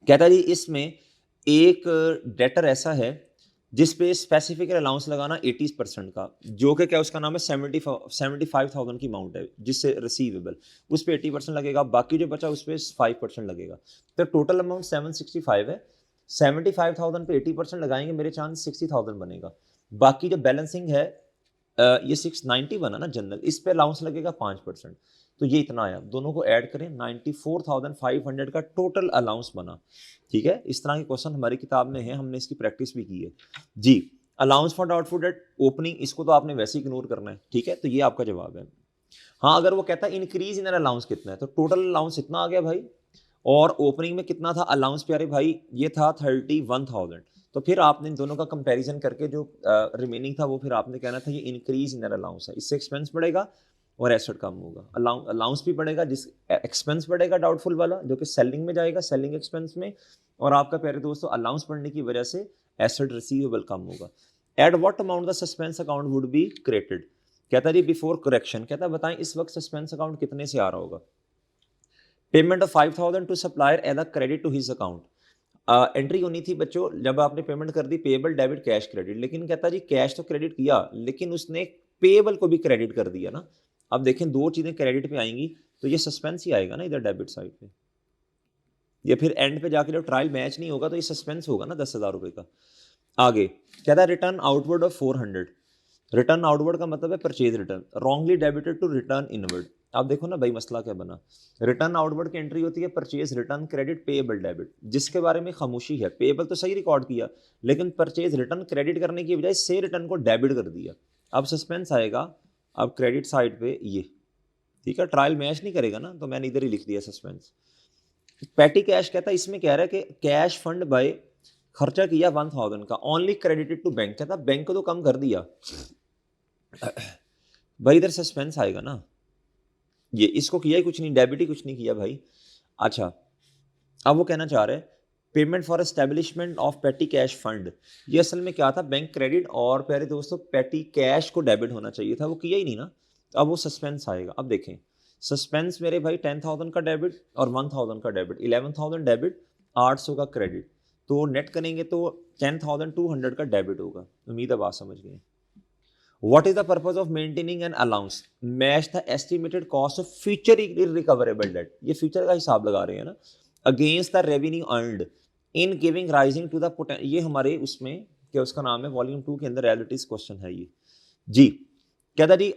कहता जी इसमें एक डेटर ऐसा है जिस पे स्पेसिफिक अलाउंस लगाना 80% का, जो कि क्या उसका नाम है 75,000 की अमाउंट है जिससे रिसीवेबल, उस पर 80% लगेगा, बाकी जो बचा उस पर 5% लगेगा, तो टोटल अमाउंट 765 है, 75,000 पे 80% लगाएंगे मेरे चांस 60,000 बनेगा, बाकी जो बैलेंसिंग है ये 690 बना ना जनरल, इस पे अलाउंस लगेगा 5%, तो ये इतना आया, दोनों को ऐड करें 94,500 का टोटल अलाउंस बना, ठीक है। इस तरह के क्वेश्चन हमारी किताब में है, हमने इसकी प्रैक्टिस भी की है जी। Allowance for doubtful debt opening, इसको तो आपने वैसे ही इग्नोर करना है, ठीक है, तो ये आपका जवाब है। हाँ अगर वो कहता है इंक्रीज इन अलाउंस कितना है, तो टोटल अलाउंस इतना आ गया भाई, और ओपनिंग में कितना था अलाउंस प्यारे भाई, ये था 31,000, तो फिर आपने इन दोनों का कंपैरिजन करके जो रिमेनिंग था वो फिर आपने कहना था ये इंक्रीज इन अलाउंस है, इससे एक्सपेंस बढ़ेगा, और एसेट कम होगा। अलाउंस भी बढ़ेगा, जिस एक्सपेंस बढ़ेगा डाउटफुल वाला जो कि सेलिंग में जाएगा, सेलिंग एक्सपेंस में, और आपका प्यारे दोस्तों अलाउंस बढ़ने की वजह से एसेट रिसीवेबल कम होगा। At what amount the suspense account would be created, कहता जी बिफोर करेक्शन, कहता बताएं इस वक्त सस्पेंस अकाउंट कितने से आ रहा होगा। Payment of 5000 to supplier as a credit to his account, entry होनी थी बच्चों जब आपने पेमेंट कर दी पेएबल डेबिट कैश क्रेडिट, लेकिन कहता जी कैश तो क्रेडिट किया लेकिन उसने पेएबल को भी क्रेडिट कर दिया ना। अब देखें दो चीजें क्रेडिट पे आएंगी तो ये सस्पेंस ही आएगा ना इधर डेबिट साइड पे, ये फिर एंड पे जाके जब ट्रायल मैच नहीं होगा तो ये सस्पेंस होगा ना 10,000 रुपए का। आगे कहता है return outward of 400, return outward का मतलब है purchase return, wrongly debited to return inward. आप देखो ना भाई मसला क्या बना, रिटर्न आउटवर्ड की एंट्री होती है purchase return credit payable debit, जिसके बारे में खामोशी है, पेएबल तो सही रिकॉर्ड किया लेकिन परचेज रिटर्न क्रेडिट करने की बजाय से रिटर्न को डेबिट कर दिया। अब सस्पेंस आएगा, अब क्रेडिट साइड पे ये, ठीक है, ट्रायल मैच नहीं करेगा ना तो मैंने इधर ही लिख दिया सस्पेंस। पैटी कैश कहता है इसमें कह रहा है कि कैश फंड बाय खर्चा किया 1000 का, ओनली क्रेडिटेड टू बैंक, कहता बैंक को तो कम कर दिया भाई, इधर सस्पेंस आएगा ना, ये इसको किया ही कुछ नहीं, डेबिट ही कुछ नहीं किया भाई। अच्छा अब वो कहना चाह रहे हैं पेमेंट फॉर एस्टेब्लिशमेंट ऑफ पेटी कैश फंड, ये असल में क्या था, बैंक क्रेडिट और प्यारे दोस्तों पेटी कैश को डेबिट होना चाहिए था, वो किया ही नहीं ना, तो अब वो सस्पेंस आएगा। अब देखें सस्पेंस मेरे भाई 10,000 का डेबिट और 1000 का डेबिट, 11,000 डेबिट 800 का क्रेडिट, तो नेट करेंगे तो 10,200 का डेबिट होगा। उम्मीद है बात समझ गए। What is the purpose of maintaining an allowance? Match the estimated cost of future irrecoverable debt. ये फ्यूचर का हिसाब लगा रहे हैं ना, against the revenue earned in giving rising to the potential, ये हमारे उसमें क्या उसका नाम है वॉल्यूम 2 के अंदर रियलिटीज क्वेश्चन है ये जी। कहता जी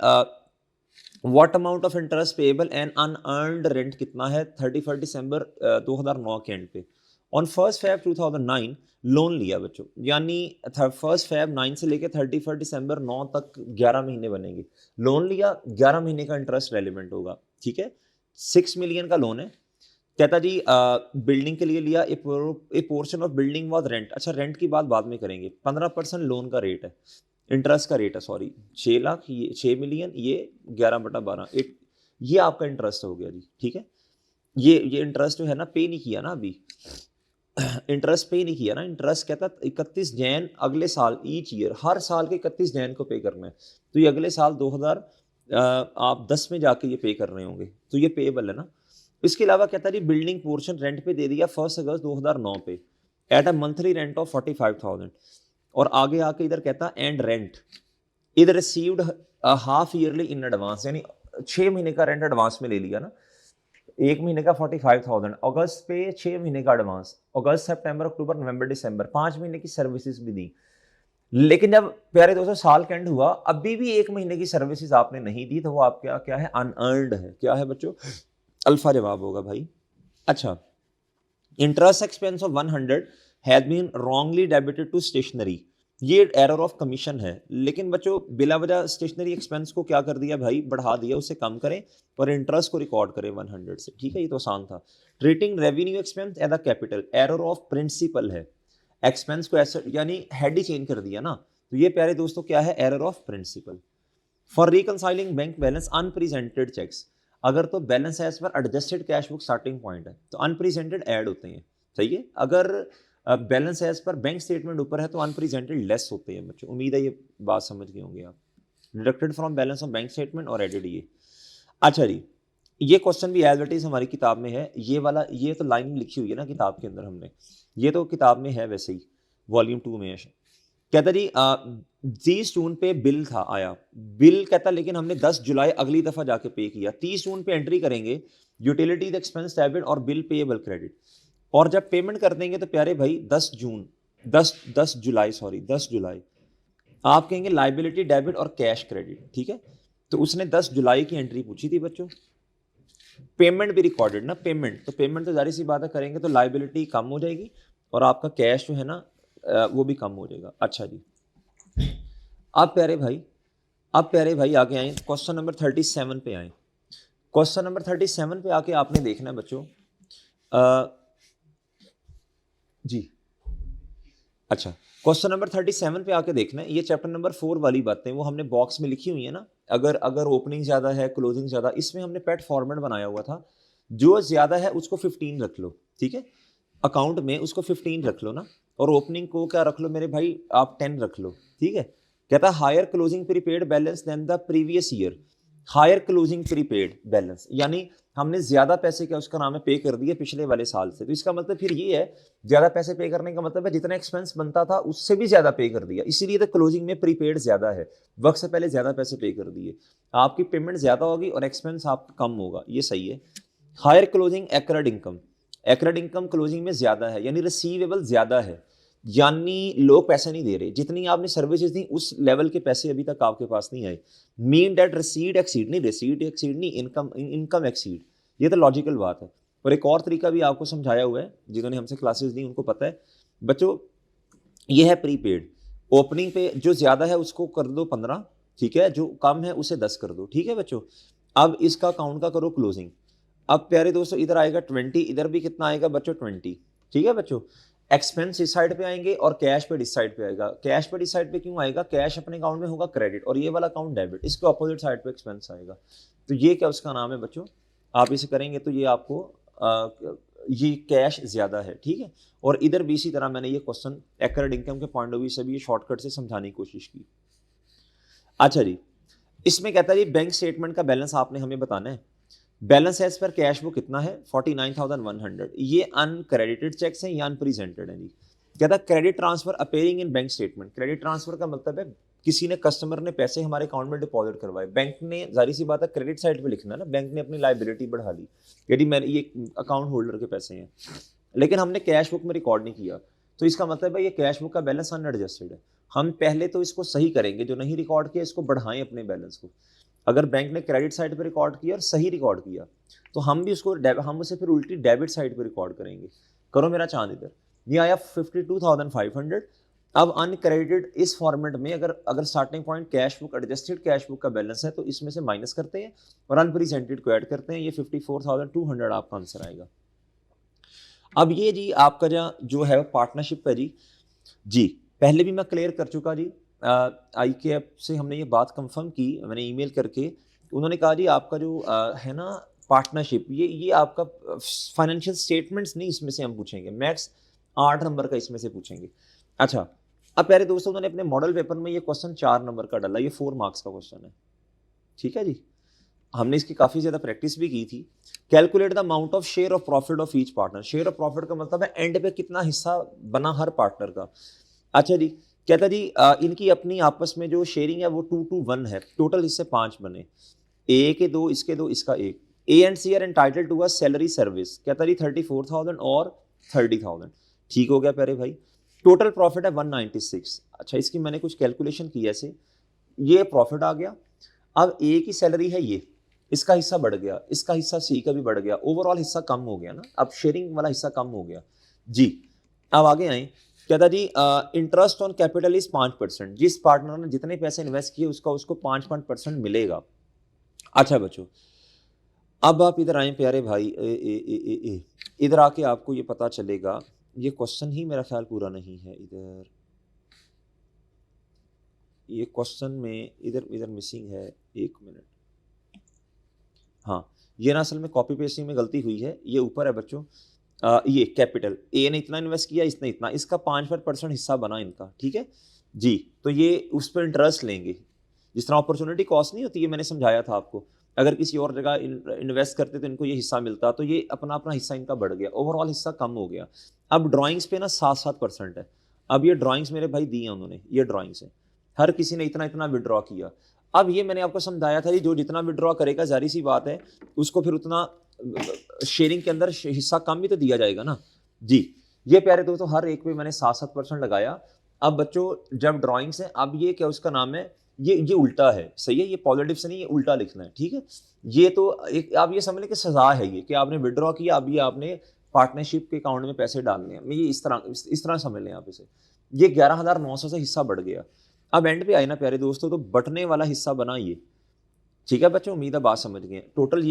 what amount of interest payable and unearned rent कितना है 31 दिसंबर 2009 के एंड पे। ऑन 1 Feb 2009 लोन लिया बच्चों, यानी 1 Feb 9 से लेकर 31 दिसंबर 9 तक 11 महीने बनेंगे, लोन लिया 11 महीने का इंटरेस्ट रेलिवेंट होगा, ठीक है। 6 मिलियन का लोन है, कहता जी बिल्डिंग के लिए लिया, ए portion of building was rent, अच्छा रेंट की बात बाद में करेंगे, 15% लोन का रेट है, इंटरेस्ट का रेट है सॉरी, 6 लाख, ये 6 मिलियन, ये 11/12, ये आपका इंटरेस्ट हो गया जी, ठीक है। ये इंटरेस्ट जो है ना पे नहीं किया ना अभी इंटरेस्ट पे नहीं किया ना, इंटरेस्ट कहता 31 जैन अगले साल, ईच ईयर, हर साल के 31 जैन को पे करना है, तो ये अगले साल 2010 में जाके ये पे कर रहे होंगे, तो ये पेएबल है ना। इसके अलावा कहता है बिल्डिंग पोर्शन रेंट पे दे दिया 1 अगस्त 2009 पे at a monthly rent of 45,000, और आगे आके इधर कहता एंड रेंट इधर received half yearly in advance, यानी 6 महीने का रेंट एडवांस में ले लिया ना, 1 महीने का 45,000, अगस्त पे 6 महीने का एडवांस, अगस्त सितंबर अक्टूबर नवंबर दिसंबर 5 महीने की सर्विसेज भी दी, लेकिन जब प्यारे दोस्तों साल का एंड हुआ अभी भी 1 महीने की सर्विसेज आपने नहीं दी, तो वो आप क्या है अनअर्नड है, क्या है बच्चों, अल्फा जवाब होगा भाई। अच्छा interest expense of 100 has been wrongly debited to stationery, ये एरर ऑफ कमीशन है, लेकिन बच्चों बिला वजह स्टेशनरी एक्सपेंस को क्या कर दिया भाई, बढ़ा दिया, उसे कम करें और इंटरेस्ट को रिकॉर्ड करें 100 से, ठीक है, ये तो आसान था। Treating revenue expense as a capital, error of principle है, एक्सपेंस को एसेट यानी हेड ही चेंज कर दिया ना, तो ये प्यारे दोस्तों क्या है, error of principle. For reconciling bank balance unpresented cheques, अगर तो balance as per adjusted cash book starting point है तो अनप्रेजेंटेड ऐड होते हैं, सही है, अगर balance as per bank statement ऊपर है तो अनप्रेजेंटेड लेस होते हैं बच्चों, उम्मीद है ये बात समझ गए होंगे आप। Deducted from balance of bank statement और एडेड ये। अच्छा जी ये क्वेश्चन भी एज इट इज हमारी किताब में है, ये वाला, ये तो लाइन लिखी हुई है ना किताब के अंदर हमने, ये तो किताब में है वैसे ही वॉल्यूम 2 में है। कहता जी 30 जून पे बिल था आया, बिल कहता लेकिन हमने 10 जुलाई अगली दफा जाके पे किया, 30 जून पे एंट्री करेंगे यूटिलिटीज एक्सपेंस डेबिट और बिल पेएबल क्रेडिट, और जब पेमेंट कर देंगे तो प्यारे भाई 10 जुलाई आप कहेंगे लाइबिलिटी डेबिट और कैश क्रेडिट, ठीक है, तो उसने 10 जुलाई की एंट्री पूछी थी बच्चों, पेमेंट भी रिकॉर्डेड ना, पेमेंट तो जारी सी बात है करेंगे तो लाइबिलिटी कम हो जाएगी और आपका कैश जो है ना वो भी कम हो जाएगा। अच्छा जी अब प्यारे भाई आगे आए क्वेश्चन नंबर 37 पे आए, क्वेश्चन नंबर 37 पे आके आपने देखना है बच्चों जी, अच्छा क्वेश्चन नंबर 37 पे आके देखना है, ये चैप्टर नंबर 4 वाली बातें वो हमने बॉक्स में लिखी हुई है ना, अगर अगर ओपनिंग ज़्यादा है, क्लोजिंग ज़्यादा, इसमें हमने पेट फॉर्मेट बनाया हुआ था, जो ज़्यादा है उसको 15 रख लो, ठीक है, अकाउंट में उसको 15 रख लो ना, और ओपनिंग को क्या रख लो मेरे भाई, आप 10 रख लो, ठीक है। कहता higher closing prepaid balance than the previous year, higher closing prepaid balance, यानी हमने ज्यादा पैसे क्या उसका नाम है पे कर दिए पिछले वाले साल से। तो इसका मतलब फिर ये है, ज्यादा पैसे पे करने का मतलब है जितना एक्सपेंस बनता था उससे भी ज्यादा पे कर दिया, इसीलिए तो क्लोजिंग में प्रीपेड ज्यादा है, वक्त से पहले ज्यादा पैसे पे कर दिए, आपकी पेमेंट ज्यादा होगी और एक्सपेंस आपका कम होगा, ये सही है। Higher closing accrued income, accrued income closing में ज्यादा है, यानी रिसीवेबल ज्यादा है, यानी लोग पैसे नहीं दे रहे, जितनी आपने सर्विसेज दी उस लेवल के पैसे अभी तक आपके पास नहीं आए। मीन डेट रिसीड एक्सीड, नहीं रिसीड एक्सीड नहीं, इनकम इनकम एक्सीड, ये तो लॉजिकल बात है। और एक और तरीका भी आपको समझाया हुआ है, जिन्होंने हमसे क्लासेस दी उनको पता है बच्चों, ये है प्रीपेड, ओपनिंग पे जो ज्यादा है उसको कर दो 15, ठीक है, जो कम है उसे 10 कर दो, ठीक है बच्चों। अब इसका अकाउंट का करो क्लोजिंग, अब प्यारे दोस्तों इधर आएगा 20, इधर भी कितना आएगा बच्चों 20, ठीक है बच्चों। एक्सपेंस इस साइड पे आएंगे और कैश पे इस साइड पे आएगा, कैश पे इस साइड पे क्यों आएगा, कैश अपने अकाउंट में होगा क्रेडिट और ये वाला अकाउंट डेबिट, इसके अपोजिट साइड पे एक्सपेंस आएगा। तो ये क्या उसका नाम है बच्चों, आप इसे करेंगे तो ये आपको ये कैश ज्यादा है, ठीक है। और इधर भी इसी तरह मैंने ये क्वेश्चन एक्रेड इनकम के पॉइंट ऑफ व्यू से भी ये शॉर्टकट से समझाने की कोशिश की। अच्छा जी, इसमें कहता है बैंक स्टेटमेंट का बैलेंस आपने हमें बताना है, balance as per cash book कितना है 49,100, ये अनक्रेडिटेड चेक्स हैं या अनप्रेजेंटेड है जी। कहता credit transfer appearing in bank statement, credit transfer का मतलब है किसी ने कस्टमर ने पैसे हमारे अकाउंट में डिपॉजिट करवाए, बैंक ने जाहिर सी बात है क्रेडिट साइड पे लिखना है ना, बैंक ने अपनी लायबिलिटी बढ़ा ली, यदि मैंने ये अकाउंट होल्डर के पैसे हैं, लेकिन हमने कैश बुक में रिकॉर्ड नहीं किया, तो इसका मतलब है ये कैश बुक का बैलेंस अनएडजस्टेड है। हम पहले तो इसको सही करेंगे, जो नहीं रिकॉर्ड किया इसको बढ़ाएं अपने बैलेंस को। अगर बैंक ने क्रेडिट साइड पे रिकॉर्ड किया और सही रिकॉर्ड किया तो हम भी उसको हम उसे फिर उल्टी डेबिट साइड पे रिकॉर्ड करेंगे। करो मेरा चांद इधर, ये आया 52,500। अब अनक्रेडिटेड इस फॉर्मेट में अगर अगर starting point cash book adjusted cash book का बैलेंस है तो इसमें से माइनस करते हैं और अनप्रेजेंटेड को ऐड करते हैं, ये 54,200 आपका आंसर आएगा। अब ये जी आपका जो है पार्टनरशिप है जी पहले भी मैं क्लियर कर चुका जी, आई के ऐप से हमने ये बात कंफर्म की, मैंने ईमेल करके, उन्होंने कहा जी आपका जो है ना पार्टनरशिप, ये आपका फाइनेंशियल स्टेटमेंट्स नहीं इसमें से हम पूछेंगे, मैक्स 8 नंबर का इसमें से पूछेंगे। अच्छा, अब प्यारे दोस्तों उन्होंने अपने मॉडल पेपर में ये क्वेश्चन 4 नंबर का डाला, ये 4 मार्क्स का क्वेश्चन है, ठीक है जी। हमने इसकी काफ़ी ज़्यादा प्रैक्टिस भी की थी। Calculate the amount of share of profit of each partner, share of profit का मतलब है एंड पे कितना हिस्सा बना हर पार्टनर का। अच्छा जी, कहता जी इनकी अपनी आपस में जो शेयरिंग है वो 2-1 है, टोटल हिस्से 5 बने, ए के 2, इसके 2, इसका 1। A and C are entitle to a salary service, कहता जी 34,000 और 30,000, ठीक हो गया प्यारे भाई। टोटल प्रॉफिट है 196। अच्छा, इसकी मैंने कुछ कैलकुलेशन की ऐसे, ये प्रॉफिट आ गया। अब ए की सैलरी है ये, इसका हिस्सा बढ़ गया, इसका हिस्सा सी का भी बढ़ गया, ओवरऑल हिस्सा कम हो गया ना, अब शेयरिंग वाला हिस्सा कम हो गया जी। अब आगे आए, कहता जी इंटरेस्ट ऑन कैपिटल इज 5%, जिस पार्टनर ने जितने पैसे इन्वेस्ट किए उसका उसको 5% मिलेगा। अच्छा बच्चों, अब आप इधर आए प्यारे भाई, इधर आके आपको ये पता चलेगा, ये क्वेश्चन ही मेरा ख्याल पूरा नहीं है, इधर ये क्वेश्चन में इधर मिसिंग है, 1 मिनट, हाँ ये ना असल में कॉपी पेस्टिंग में गलती हुई है, ये ऊपर है बच्चों, ये कैपिटल ए ने इतना इन्वेस्ट किया, इसने इतना, इसका 5% हिस्सा बना इनका, ठीक है जी। तो ये उस पर इंटरेस्ट लेंगे, जिस तरह अपॉर्चुनिटी कॉस्ट नहीं होती है, मैंने समझाया था आपको, अगर किसी और जगह इन्वेस्ट करते तो इनको ये हिस्सा मिलता, तो ये अपना अपना हिस्सा इनका बढ़ गया, ओवरऑल हिस्सा कम हो गया। अब ड्राइंग्स पे ना 7% है, अब ये ड्राइंग्स मेरे भाई दी हैं उन्होंने, ये ड्राइंग्स है, हर किसी ने इतना इतना विड्रॉ किया। अब ये मैंने आपको समझाया था जी, जो जितना विड्रॉ करेगा जारी सी बात है उसको फिर उतना शेयरिंग के अंदर हिस्सा कम भी तो दिया जाएगा ना जी। ये प्यारे दोस्तों हर एक पे मैंने 7% लगाया। अब बच्चों जब ड्राइंग्स है, अब ये क्या उसका नाम है, ये उल्टा है, सही है, ये पॉजिटिव से नहीं, ये उल्टा लिखना है, ठीक है। ये तो एक आप ये समझ लें कि सजा है ये, कि आपने विड्रॉ किया, अब ये आपने पार्टनरशिप के अकाउंट में पैसे डालने हैं, ये इस तरह समझ लें आप इसे। ये 11,900 से हिस्सा बढ़ गया। अब एंड पे आए ना प्यारे दोस्तों, तो बटने वाला हिस्सा बना ये, ठीक है बच्चों, उम्मीद है बात समझ गए। टोटल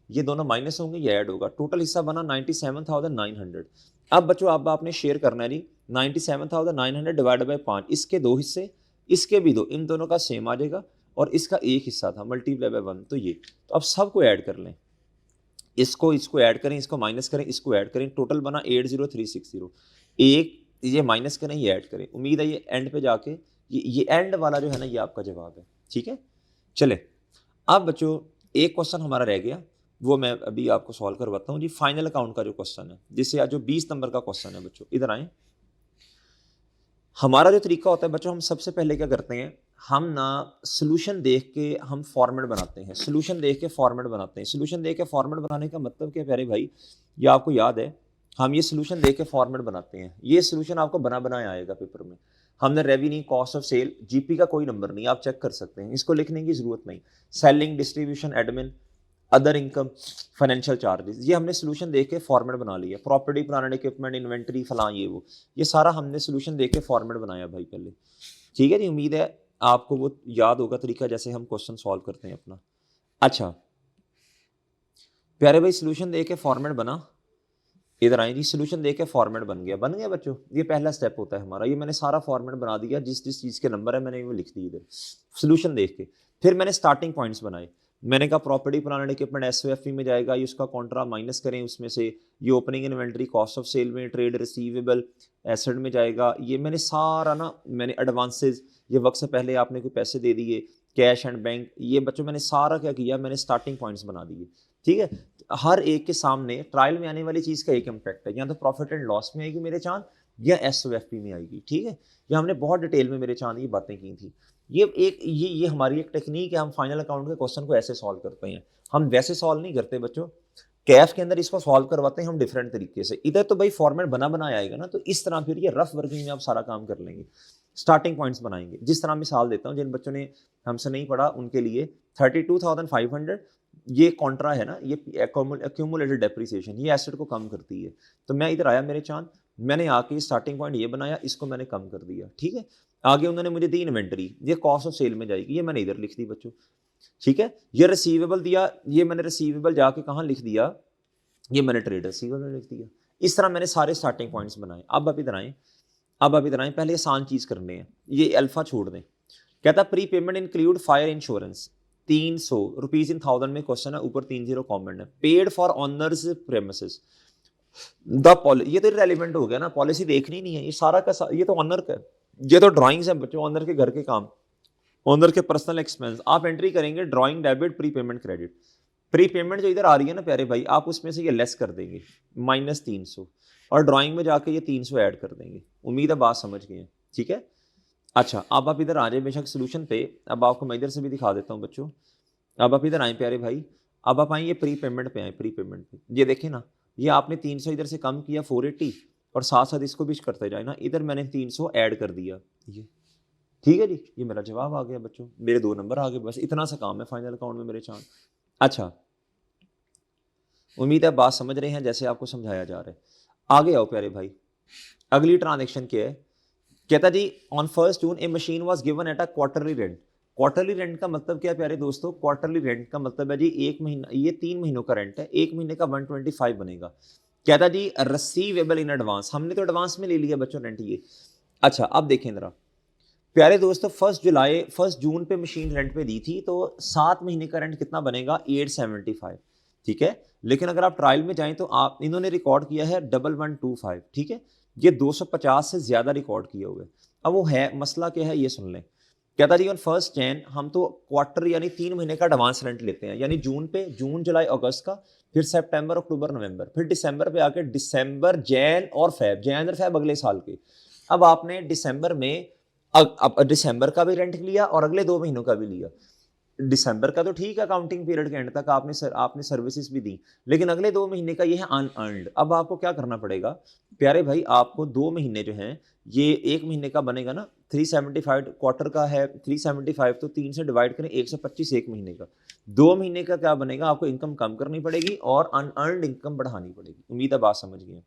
ये दोनों माइनस होंगे, ये ऐड होगा, टोटल हिस्सा बना 97,900। अब बच्चों अब आपने शेयर करना है जी, 97,900 डिवाइड बाय 5, इसके 2 हिस्से, इसके भी 2, इन दोनों का सेम आ जाएगा, और इसका एक हिस्सा था, मल्टीप्लाई बाय 1, तो ये। तो अब सबको ऐड कर लें, इसको ऐड करें, इसको माइनस करें, इसको ऐड करें, टोटल बना 80360। एक ये माइनस करें, ये ऐड करें, उम्मीद है ये एंड पे जाके ये एंड वाला जो है ना, ये आपका जवाब है। ठीक है, चले अब बच्चों एक क्वेश्चन हमारा रह गया, वो मैं अभी आपको सॉल्व करवाता हूँ जी। फाइनल अकाउंट का जो क्वेश्चन है, जिससे आज जो 20 नंबर का क्वेश्चन है बच्चों, इधर आए। हमारा जो तरीका होता है बच्चों, हम सबसे पहले क्या करते हैं, हम ना सोल्यूशन देख के हम फॉर्मेट बनाते हैं, सोल्यूशन देख के फॉर्मेट बनाते हैं। सोल्यूशन देख के फॉर्मेट बनाने का मतलब क्या प्यारे भाई, ये आपको याद है, हम ये सोल्यूशन देख के फॉर्मेट बनाते हैं। ये सोल्यूशन आपको बना बनाया आएगा पेपर में। हमने revenue, cost of sale, GP का कोई नंबर नहीं, आप चेक कर सकते हैं, इसको लिखने की जरूरत नहीं। Selling, distribution, admin, other income, financial charges, ये हमने सोल्यूशन देख के फॉर्मेट बना लिया। Property, plant and equipment, inventory, फलां ये वो, ये सारा हमने सोल्यूशन देख के फॉर्मेट बनाया भाई पहले। ठीक है जी, उम्मीद है आपको वो याद होगा तरीका, जैसे हम क्वेश्चन सॉल्व करते हैं अपना। अच्छा प्यारे भाई, सोल्यूशन देख के फॉर्मेट बना, इधर आए जी, सोल्यूशन देख के फॉर्मेट बन गया बच्चों। ये पहला स्टेप होता है हमारा, ये मैंने सारा फॉर्मेट बना दिया, जिस जिस चीज़ के नंबर है मैंने वो लिख दी इधर सोल्यूशन देख के। फिर मैंने स्टार्टिंग पॉइंट्स बनाए, मैंने कहा प्रॉपर्टी, प्लांट एंड इक्विपमेंट एसओएफई में जाएगा, ये उसका कॉन्ट्रा माइनस करें उसमें से, ये opening inventory, cost of sale में, ट्रेड रिसीवेबल एसेट में जाएगा। ये मैंने सारा ना, मैंने एडवांसेस, ये वक्त से पहले आपने कोई पैसे दे दिए, कैश एंड बैंक, ये बच्चों मैंने सारा क्या किया, मैंने स्टार्टिंग पॉइंट्स बना दिए। ठीक है, हर एक के सामने ट्रायल में आने वाली चीज़ का एक इम्पैक्ट है, या तो प्रॉफिट एंड लॉस में आएगी मेरे चांद, या एसओएफपी में आएगी। ठीक है, या हमने बहुत डिटेल में मेरे चांद ये बातें की थी। ये हमारी एक टेक्निक है, हम फाइनल अकाउंट के क्वेश्चन को ऐसे सॉल्व करते हैं। हम वैसे सॉल्व नहीं करते बच्चों, कैफ के अंदर इसको सॉल्व करवाते हैं हम डिफरेंट तरीके से। इधर तो भाई फॉर्मेट बना बनाया आएगा ना, तो इस तरह फिर ये रफ वर्किंग में आप सारा काम कर लेंगे। स्टार्टिंग पॉइंट्स बनाएंगे, जिस तरह मिसाल देता हूँ, जिन बच्चों ने हमसे नहीं पढ़ा उनके लिए 32,500 ये कॉन्ट्रा है ना, ये एक्यूमुलेटेड डेप्रिसिएशन, ये एसेट को कम करती है। तो मैं इधर आया मेरे चांद, मैंने आके स्टार्टिंग पॉइंट ये बनाया, इसको मैंने कम कर दिया। ठीक है, आगे उन्होंने मुझे दी इन्वेंटरी, ये कॉस्ट ऑफ सेल में जाएगी, ये मैंने इधर लिख दी बच्चों। ठीक है, ये रिसीवेबल दिया, ये मैंने रिसीवेबल जाके कहाँ लिख दिया, ये मैंने ट्रेड रिसीवेबल में लिख दिया। इस तरह मैंने सारे स्टार्टिंग पॉइंट्स बनाए। अब आप इधर आए, पहले आसान चीज़ करने हैं, ये अल्फा छोड़ दें। कहता pre payment include fire insurance, 300 rupees in 1000 में क्वेश्चन है, ऊपर 30 कॉमेंट है। Paid for honours premises the policy, ये तो रेलिवेंट हो गया ना, पॉलिसी देखनी नहीं है, ये सारा का ये तो ऑनर का, ये तो ड्राइंग्स है बच्चों, ऑनर के घर के काम, ऑनर के पर्सनल एक्सपेंस। आप एंट्री करेंगे drawing debit pre payment credit. Pre payment जो इधर आ रही है ना प्यारे भाई, आप उसमें से ये लेस कर देंगे -300, और ड्राइंग में जाके ये 300 ऐड कर देंगे। उम्मीद है बात समझ गए हैं। ठीक है, अच्छा अब आप इधर आ जाए बेशक सोल्यूशन पे, अब आपको मैं इधर से भी दिखा देता हूँ बच्चों। अब आप इधर आए प्यारे भाई, अब आप आए ये प्री पेमेंट पे आए, प्री पेमेंट पे ये देखें ना, ये आपने 300 इधर से कम किया 480, और साथ साथ इसको भी करते जाए ना, इधर मैंने 300 ऐड कर दिया ये। ठीक है जी, ये मेरा जवाब आ गया बच्चों, मेरे 2 नंबर आ गए, बस इतना सा काम है फाइनल अकाउंट में मेरे चांद। अच्छा उम्मीद है बात समझ रहे हैं जैसे आपको समझाया जा रहा है। आगे आओ प्यारे भाई, अगली ट्रांजेक्शन क्या है। कहता जी on 1 June a machine was given at a quarterly rent. Quarterly rent का मतलब क्या है प्यारे दोस्तों, क्वार्टरली रेंट का मतलब है जी एक महीना, ये 3 महीनों का रेंट है, एक महीने का 125 बनेगा। कहता जी रिसीवेबल इन एडवांस, हमने तो एडवांस में ले लिया बच्चों रेंट ये। अच्छा अब देखें जरा प्यारे दोस्तों, 1 जून पे मशीन रेंट पे दी थी, तो 7 महीने का रेंट कितना बनेगा 875। ठीक है, लेकिन अगर आप ट्रायल में जाएं तो आप, इन्होंने रिकॉर्ड किया है 1125। ठीक है, ये 250 से ज्यादा रिकॉर्ड किए हुए। अब वो है मसला क्या है ये सुन लें। कहता जी ऑन 1 जैन हम तो क्वार्टर यानी 3 महीने का एडवांस रेंट लेते हैं, यानी जून पे, जून जुलाई अगस्त का, फिर सितंबर अक्टूबर नवंबर, फिर दिसंबर पे आके दिसंबर जैन और फैब, जैन और फैब अगले साल के। अब आपने दिसंबर में अब दिसंबर का भी रेंट लिया और अगले 2 महीनों का भी लिया। दिसंबर का तो ठीक है, अकाउंटिंग पीरियड के एंड तक आपने सर्विसेज भी दी, लेकिन अगले 2 महीने का ये है अनअर्न्ड। अब आपको क्या करना पड़ेगा प्यारे भाई, आपको 2 महीने जो हैं, ये एक महीने का बनेगा ना 375, क्वार्टर का है 375, तो 3 से डिवाइड करें 125 एक महीने का। 2 महीने का क्या बनेगा, आपको इनकम कम करनी पड़ेगी और अनअर्न्ड इनकम बढ़ानी पड़ेगी। उम्मीद है बात समझ गए।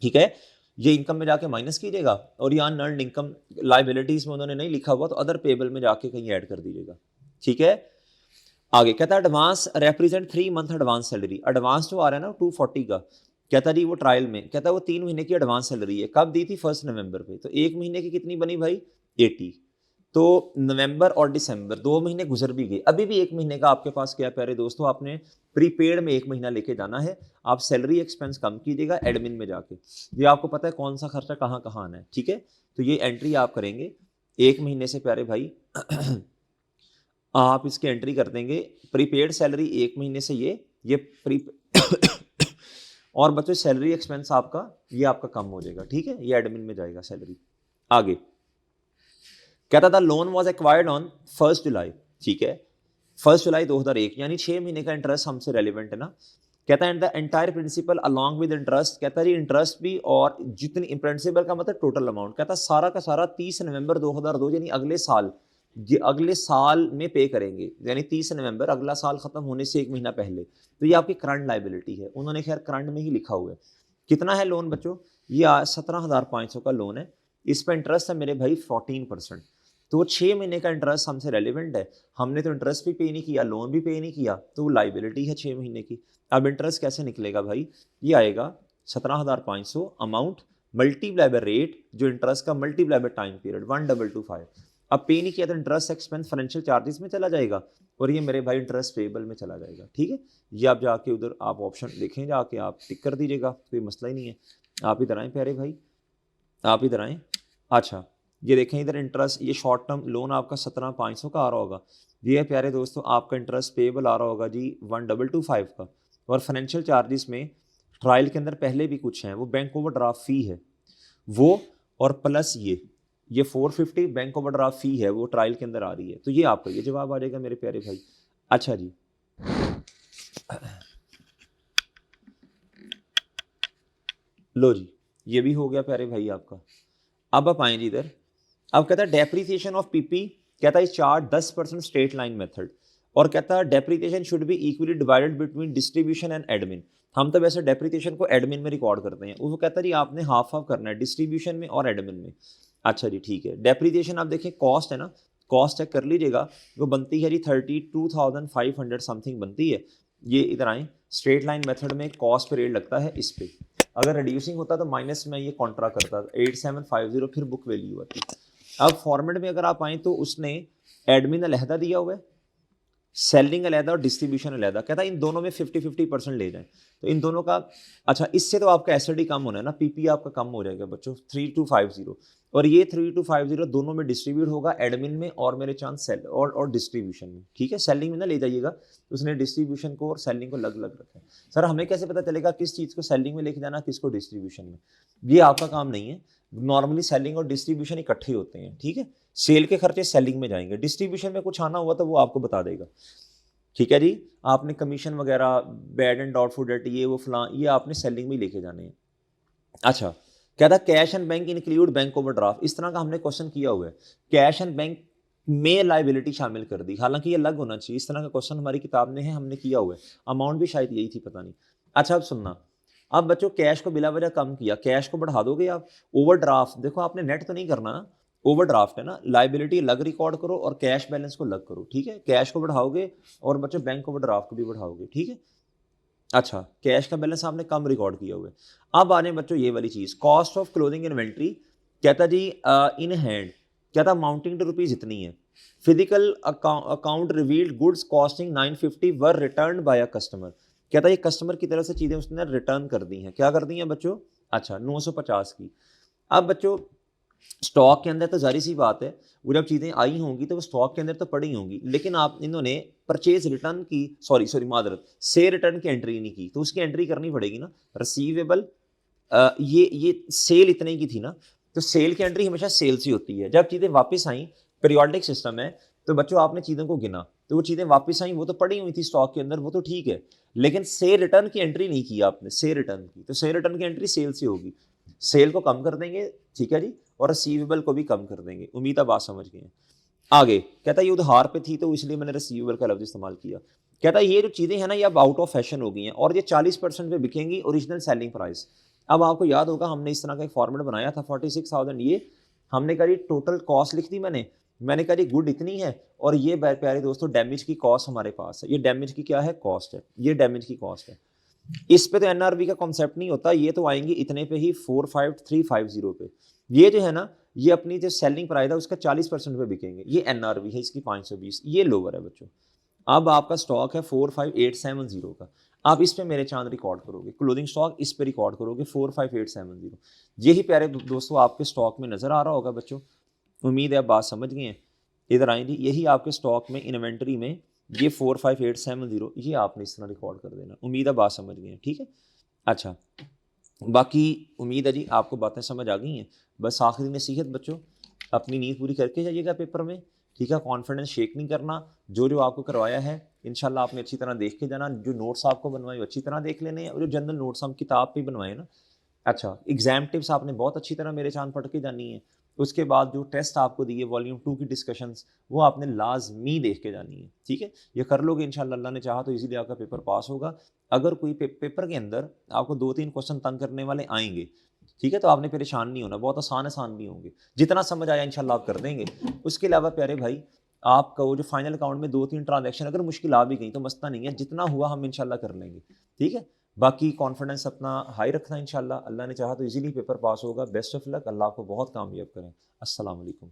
ठीक है, ये इनकम में जाके माइनस कीजिएगा, और ये अनअर्न्ड इनकम लाइबिलिटीज में उन्होंने नहीं लिखा हुआ, तो अदर पेबल में जाके कहीं ऐड कर दीजिएगा। ठीक है, आगे कहता है advance represent 3 month advance salary. Advance जो आ रहा है ना 240 का, कहता जी वो ट्रायल में, कहता है वो 3 महीने की एडवांस सैलरी है, कब दी थी 1 नवंबर पे, तो एक महीने की कितनी बनी भाई 80। तो नवंबर और दिसंबर 2 महीने गुजर भी गए, अभी भी 1 महीने का आपके पास क्या प्यारे दोस्तों, आपने प्रीपेड में 1 महीना लेके जाना है। आप सैलरी एक्सपेंस कम कीजिएगा एडमिन में जाके, ये आपको पता है कौन सा खर्चा कहाँ कहाँ आना है, ठीक है। तो ये एंट्री आप करेंगे 1 महीने से प्यारे भाई आप इसकी एंट्री कर देंगे, प्रीपेड सैलरी 1 महीने से ये प्री और बच्चों सैलरी एक्सपेंस आपका ये आपका कम हो जाएगा, ठीक है, ये एडमिन में जाएगा सैलरी। आगे कहता था लोन वॉज एक्वायर्ड ऑन 1 जुलाई, ठीक है, 1 जुलाई 2001, यानी 6 महीने का इंटरेस्ट हमसे रेलिवेंट है ना। कहता है and the entire principal along with interest, कहता है इंटरेस्ट भी और जितनी प्रिंसिपल का मतलब टोटल अमाउंट, कहता है सारा का सारा 30 नवंबर 2002 यानी अगले साल में पे करेंगे, यानी 30 नवंबर अगला साल खत्म होने से 1 महीना पहले। तो ये आपकी करंट लाइबिलिटी है, उन्होंने खैर करंट में ही लिखा हुआ है। कितना है लोन बच्चों, ये 17,500 का लोन है, इस पर इंटरेस्ट है मेरे भाई 14%। तो 6 महीने का इंटरेस्ट हमसे रेलिवेंट है, हमने तो इंटरेस्ट भी पे नहीं किया, लोन भी पे नहीं किया, तो वो लाइबिलिटी है 6 महीने की। अब इंटरेस्ट कैसे निकलेगा भाई, ये आएगा 17,500 अमाउंट मल्टीप्लाई बाय रेट, जो इंटरेस्ट का मल्टीप्लाई बाय टाइम पीरियड 1225। अब पे नहीं किया तो इंटरेस्ट एक्सपेंस फाइनेंशियल चार्जेस में चला जाएगा, और ये मेरे भाई इंटरेस्ट पेबल में चला जाएगा, ठीक है। ये आप जाके उधर आप ऑप्शन देखें, जाके आप टिक कर दीजिएगा, कोई मसला ही नहीं है। आप इधर आएँ प्यारे भाई, आप इधर आएँ। अच्छा ये देखें इधर इंटरेस्ट, ये शॉर्ट टर्म लोन आपका 17,500 का आ रहा होगा, ये है प्यारे दोस्तों आपका इंटरेस्ट पेबल आ रहा होगा जी 1225 का। और फाइनेंशियल चार्जेस में ट्रायल के अंदर पहले भी कुछ हैं, वो बैंक ओवरड्राफ्ट फ़ी है वो, और प्लस ये 450 बैंक ओवरड्राफ्ट फ़ी है, वो ट्रायल के अंदर आ रही है। तो ये आपका ये जवाब आ जाएगा मेरे प्यारे भाई। अच्छा जी लो जी, ये भी हो गया प्यारे भाई आपका। अब आप आएँ जी इधर, अब कहता है डेप्रीसिएशन ऑफ पीपी, कहता है चार्ज 10% स्ट्रेट लाइन मेथड, और कहता है depreciation should be equally divided between distribution and admin. हम तो वैसे डेप्रीसिएशन को एडमिन में रिकॉर्ड करते हैं, वो कहता है जी आपने हाफ हाफ करना है डिस्ट्रीब्यूशन में और एडमिन में। अच्छा जी ठीक है, डेप्रीसिएशन आप देखें कॉस्ट है ना, कॉस्ट चेक कर लीजिएगा, वो बनती है जी 32,500 समथिंग बनती है। ये इधर आए, स्ट्रेट लाइन मेथड में कॉस्ट पे रेट लगता है इस पे, अगर रिड्यूसिंग होता तो माइनस में ये कॉन्ट्रा करता 8750, फिर बुक वैल्यू आती। अब फॉर्मेट में अगर आप आएँ तो उसने एडमिन अलहदा दिया हुआ है, सेलिंग अलहदा और डिस्ट्रीब्यूशन अलहदा, कहता है इन दोनों में 50-50% ले जाएं, तो इन दोनों का अच्छा इससे तो आपका एसडी कम होना है ना, पीपी आपका कम हो जाएगा बच्चों 3250, और ये 3250 दोनों में डिस्ट्रीब्यूट होगा, एडमिन में और मेरे चांस सेल और डिस्ट्रीब्यूशन में, ठीक है। सेलिंग में ना ले जाइएगा, उसने डिस्ट्रीब्यूशन को और सेलिंग को अलग अलग रखा है। सर हमें कैसे पता चलेगा किस चीज़ को सेलिंग में लेके जाना, किसको डिस्ट्रीब्यूशन में, ये आपका काम नहीं है। नॉर्मली सेलिंग और डिस्ट्रीब्यूशन इकट्ठे होते हैं, ठीक है, सेल के खर्चे सेलिंग में जाएंगे, डिस्ट्रीब्यूशन में कुछ आना हुआ तो वो आपको बता देगा, ठीक है जी। आपने कमीशन वगैरह बैड एंड डाउटफुल डेट ये वो फलां, ये आपने सेलिंग में लेके जाने हैं। अच्छा क्या था, cash and bank include bank overdraft, इस तरह का हमने क्वेश्चन किया हुआ है, कैश एंड बैंक में लाइबिलिटी शामिल कर दी, हालांकि ये अलग होना चाहिए, इस तरह का क्वेश्चन हमारी किताब में है, हमने किया हुआ है, अमाउंट भी शायद यही थी पता नहीं। अच्छा अब सुनना, अब बच्चों कैश को बिला वजह कम किया, कैश को बढ़ा दोगे आप, ओवरड्राफ्ट देखो आपने नेट तो नहीं करना ना, ओवरड्राफ्ट है ना, लाइबिलिटी अलग रिकॉर्ड करो और कैश बैलेंस को अलग करो, ठीक है, कैश को बढ़ाओगे और बच्चों बैंक ओवरड्राफ्ट को भी बढ़ाओगे, ठीक है। अच्छा कैश का बैलेंस आपने कम रिकॉर्ड किया हुआ है। अब आने बच्चों ये वाली चीज़, कॉस्ट ऑफ क्लोजिंग इन्वेंट्री, कहता जी इन हैंड, कहता अमाउंटिंग टू रुपीज़ इतनी है, physical account revealed goods costing 950 were return by a customer, कहता ये कस्टमर की तरफ से चीज़ें उसने रिटर्न कर दी हैं, क्या कर दी हैं बच्चों, अच्छा 950 की। अब बच्चों स्टॉक के अंदर तो जारी सी बात है, वो जब चीज़ें आई होंगी तो वो स्टॉक के अंदर तो पड़ी होंगी, लेकिन आप इन्होंने परचेज रिटर्न की, सॉरी मादरत से रिटर्न की एंट्री नहीं की, तो उसकी एंट्री करनी पड़ेगी ना, रिसीवेबल ये सेल इतने की थी ना, तो सेल की एंट्री हमेशा सेल से होती है। जब चीज़ें वापस आई, पीरियोडिक सिस्टम है, तो बच्चों आपने चीज़ों को गिना, तो वो चीज़ें वापस आई, वो तो पड़ी हुई थी स्टॉक के अंदर, वो तो ठीक है, लेकिन से रिटर्न की एंट्री नहीं की आपने, से रिटर्न की, तो से रिटर्न की एंट्री सेल से होगी, सेल को कम कर देंगे, ठीक है जी, और रिसीवेबल को भी कम कर देंगे। उम्मीद है बात समझ गए हैं। आगे कहता है ये उधार पे थी तो इसलिए मैंने रिसीवेबल का लफ्ज इस्तेमाल किया। कहता है ये जो चीज़ें हैं ना ये अब आउट ऑफ फैशन हो गई हैं और ये 40% पे बिकेंगी ओरिजिनल सेलिंग प्राइस। अब आपको याद होगा हमने इस तरह का एक फॉर्मेट बनाया था 46,000, ये हमने कहा टोटल कॉस्ट लिख दी मैंने कहा गुड इतनी है और ये प्यारे दोस्तों डैमेज की कॉस्ट हमारे पास है, ये डैमेज की क्या है कॉस्ट है, ये डैमेज की कॉस्ट है। इस पे तो एनआरबी का कॉन्सेप्ट नहीं होता, ये तो आएंगे इतने पे ही 45350 पे। ये जो है ना ये अपनी जो सेलिंग प्राइस है उसका 40% पे बिकेंगे। ये एनआरवी है इसकी 520, ये लोअर है बच्चों। अब आपका स्टॉक है 45870 का, आप इस पे मेरे चांद रिकॉर्ड करोगे, क्लोथिंग स्टॉक इस पे रिकॉर्ड करोगे 45870। यही प्यारे दोस्तों आपके स्टॉक में नज़र आ रहा होगा बच्चों, उम्मीद है आप बात समझ गए हैं। इधर आएंगे, यही आपके स्टॉक में इन्वेंटरी में ये 45870, ये आपने इस तरह रिकॉर्ड कर देना। उम्मीद है बात समझ गए हैं, ठीक है। अच्छा, बाकी उम्मीद है जी आपको बातें समझ आ गई हैं। बस आखिरी नसीहत बच्चों, अपनी नींद पूरी करके जाइएगा पेपर में, ठीक है। कॉन्फिडेंस शेक नहीं करना, जो जो आपको करवाया है इंशाल्लाह आपने अच्छी तरह देख के जाना। जो नोट्स आपको बनवाए वो अच्छी तरह देख लेने हैं, और जो जनरल नोट्स हम किताब पे बनवाए ना, अच्छा, एग्जाम टिप्स आपने बहुत अच्छी तरह मेरे चांद पढ़ के जानी है। उसके बाद जो टेस्ट आपको दिए वॉल्यूम 2 की डिस्कशंस, वो आपने लाजमी देख के जानी है, ठीक है। ये कर लोगे इंशाल्लाह, अल्लाह ने चाहा तो इजीली आपका पेपर पास होगा। अगर कोई पेपर के अंदर आपको 2-3 क्वेश्चन तंग करने वाले आएंगे, ठीक है, तो आपने परेशान नहीं होना, बहुत आसान आसान भी होंगे, जितना समझ आया इंशाल्लाह आप कर देंगे। उसके अलावा प्यारे भाई, आपका वो जो फाइनल अकाउंट में 2-3 ट्रांजैक्शन अगर मुश्किल आ भी गई तो मसला नहीं है, जितना हुआ हम इंशाल्लाह कर लेंगे, ठीक है। बाकी कॉन्फिडेंस अपना हाई रखना इंशाल्लाह, अल्लाह ने चाहा तो इजीली पेपर पास होगा। बेस्ट ऑफ लक, अल्लाह आपको बहुत कामयाब करें। अस्सलाम वालेकुम।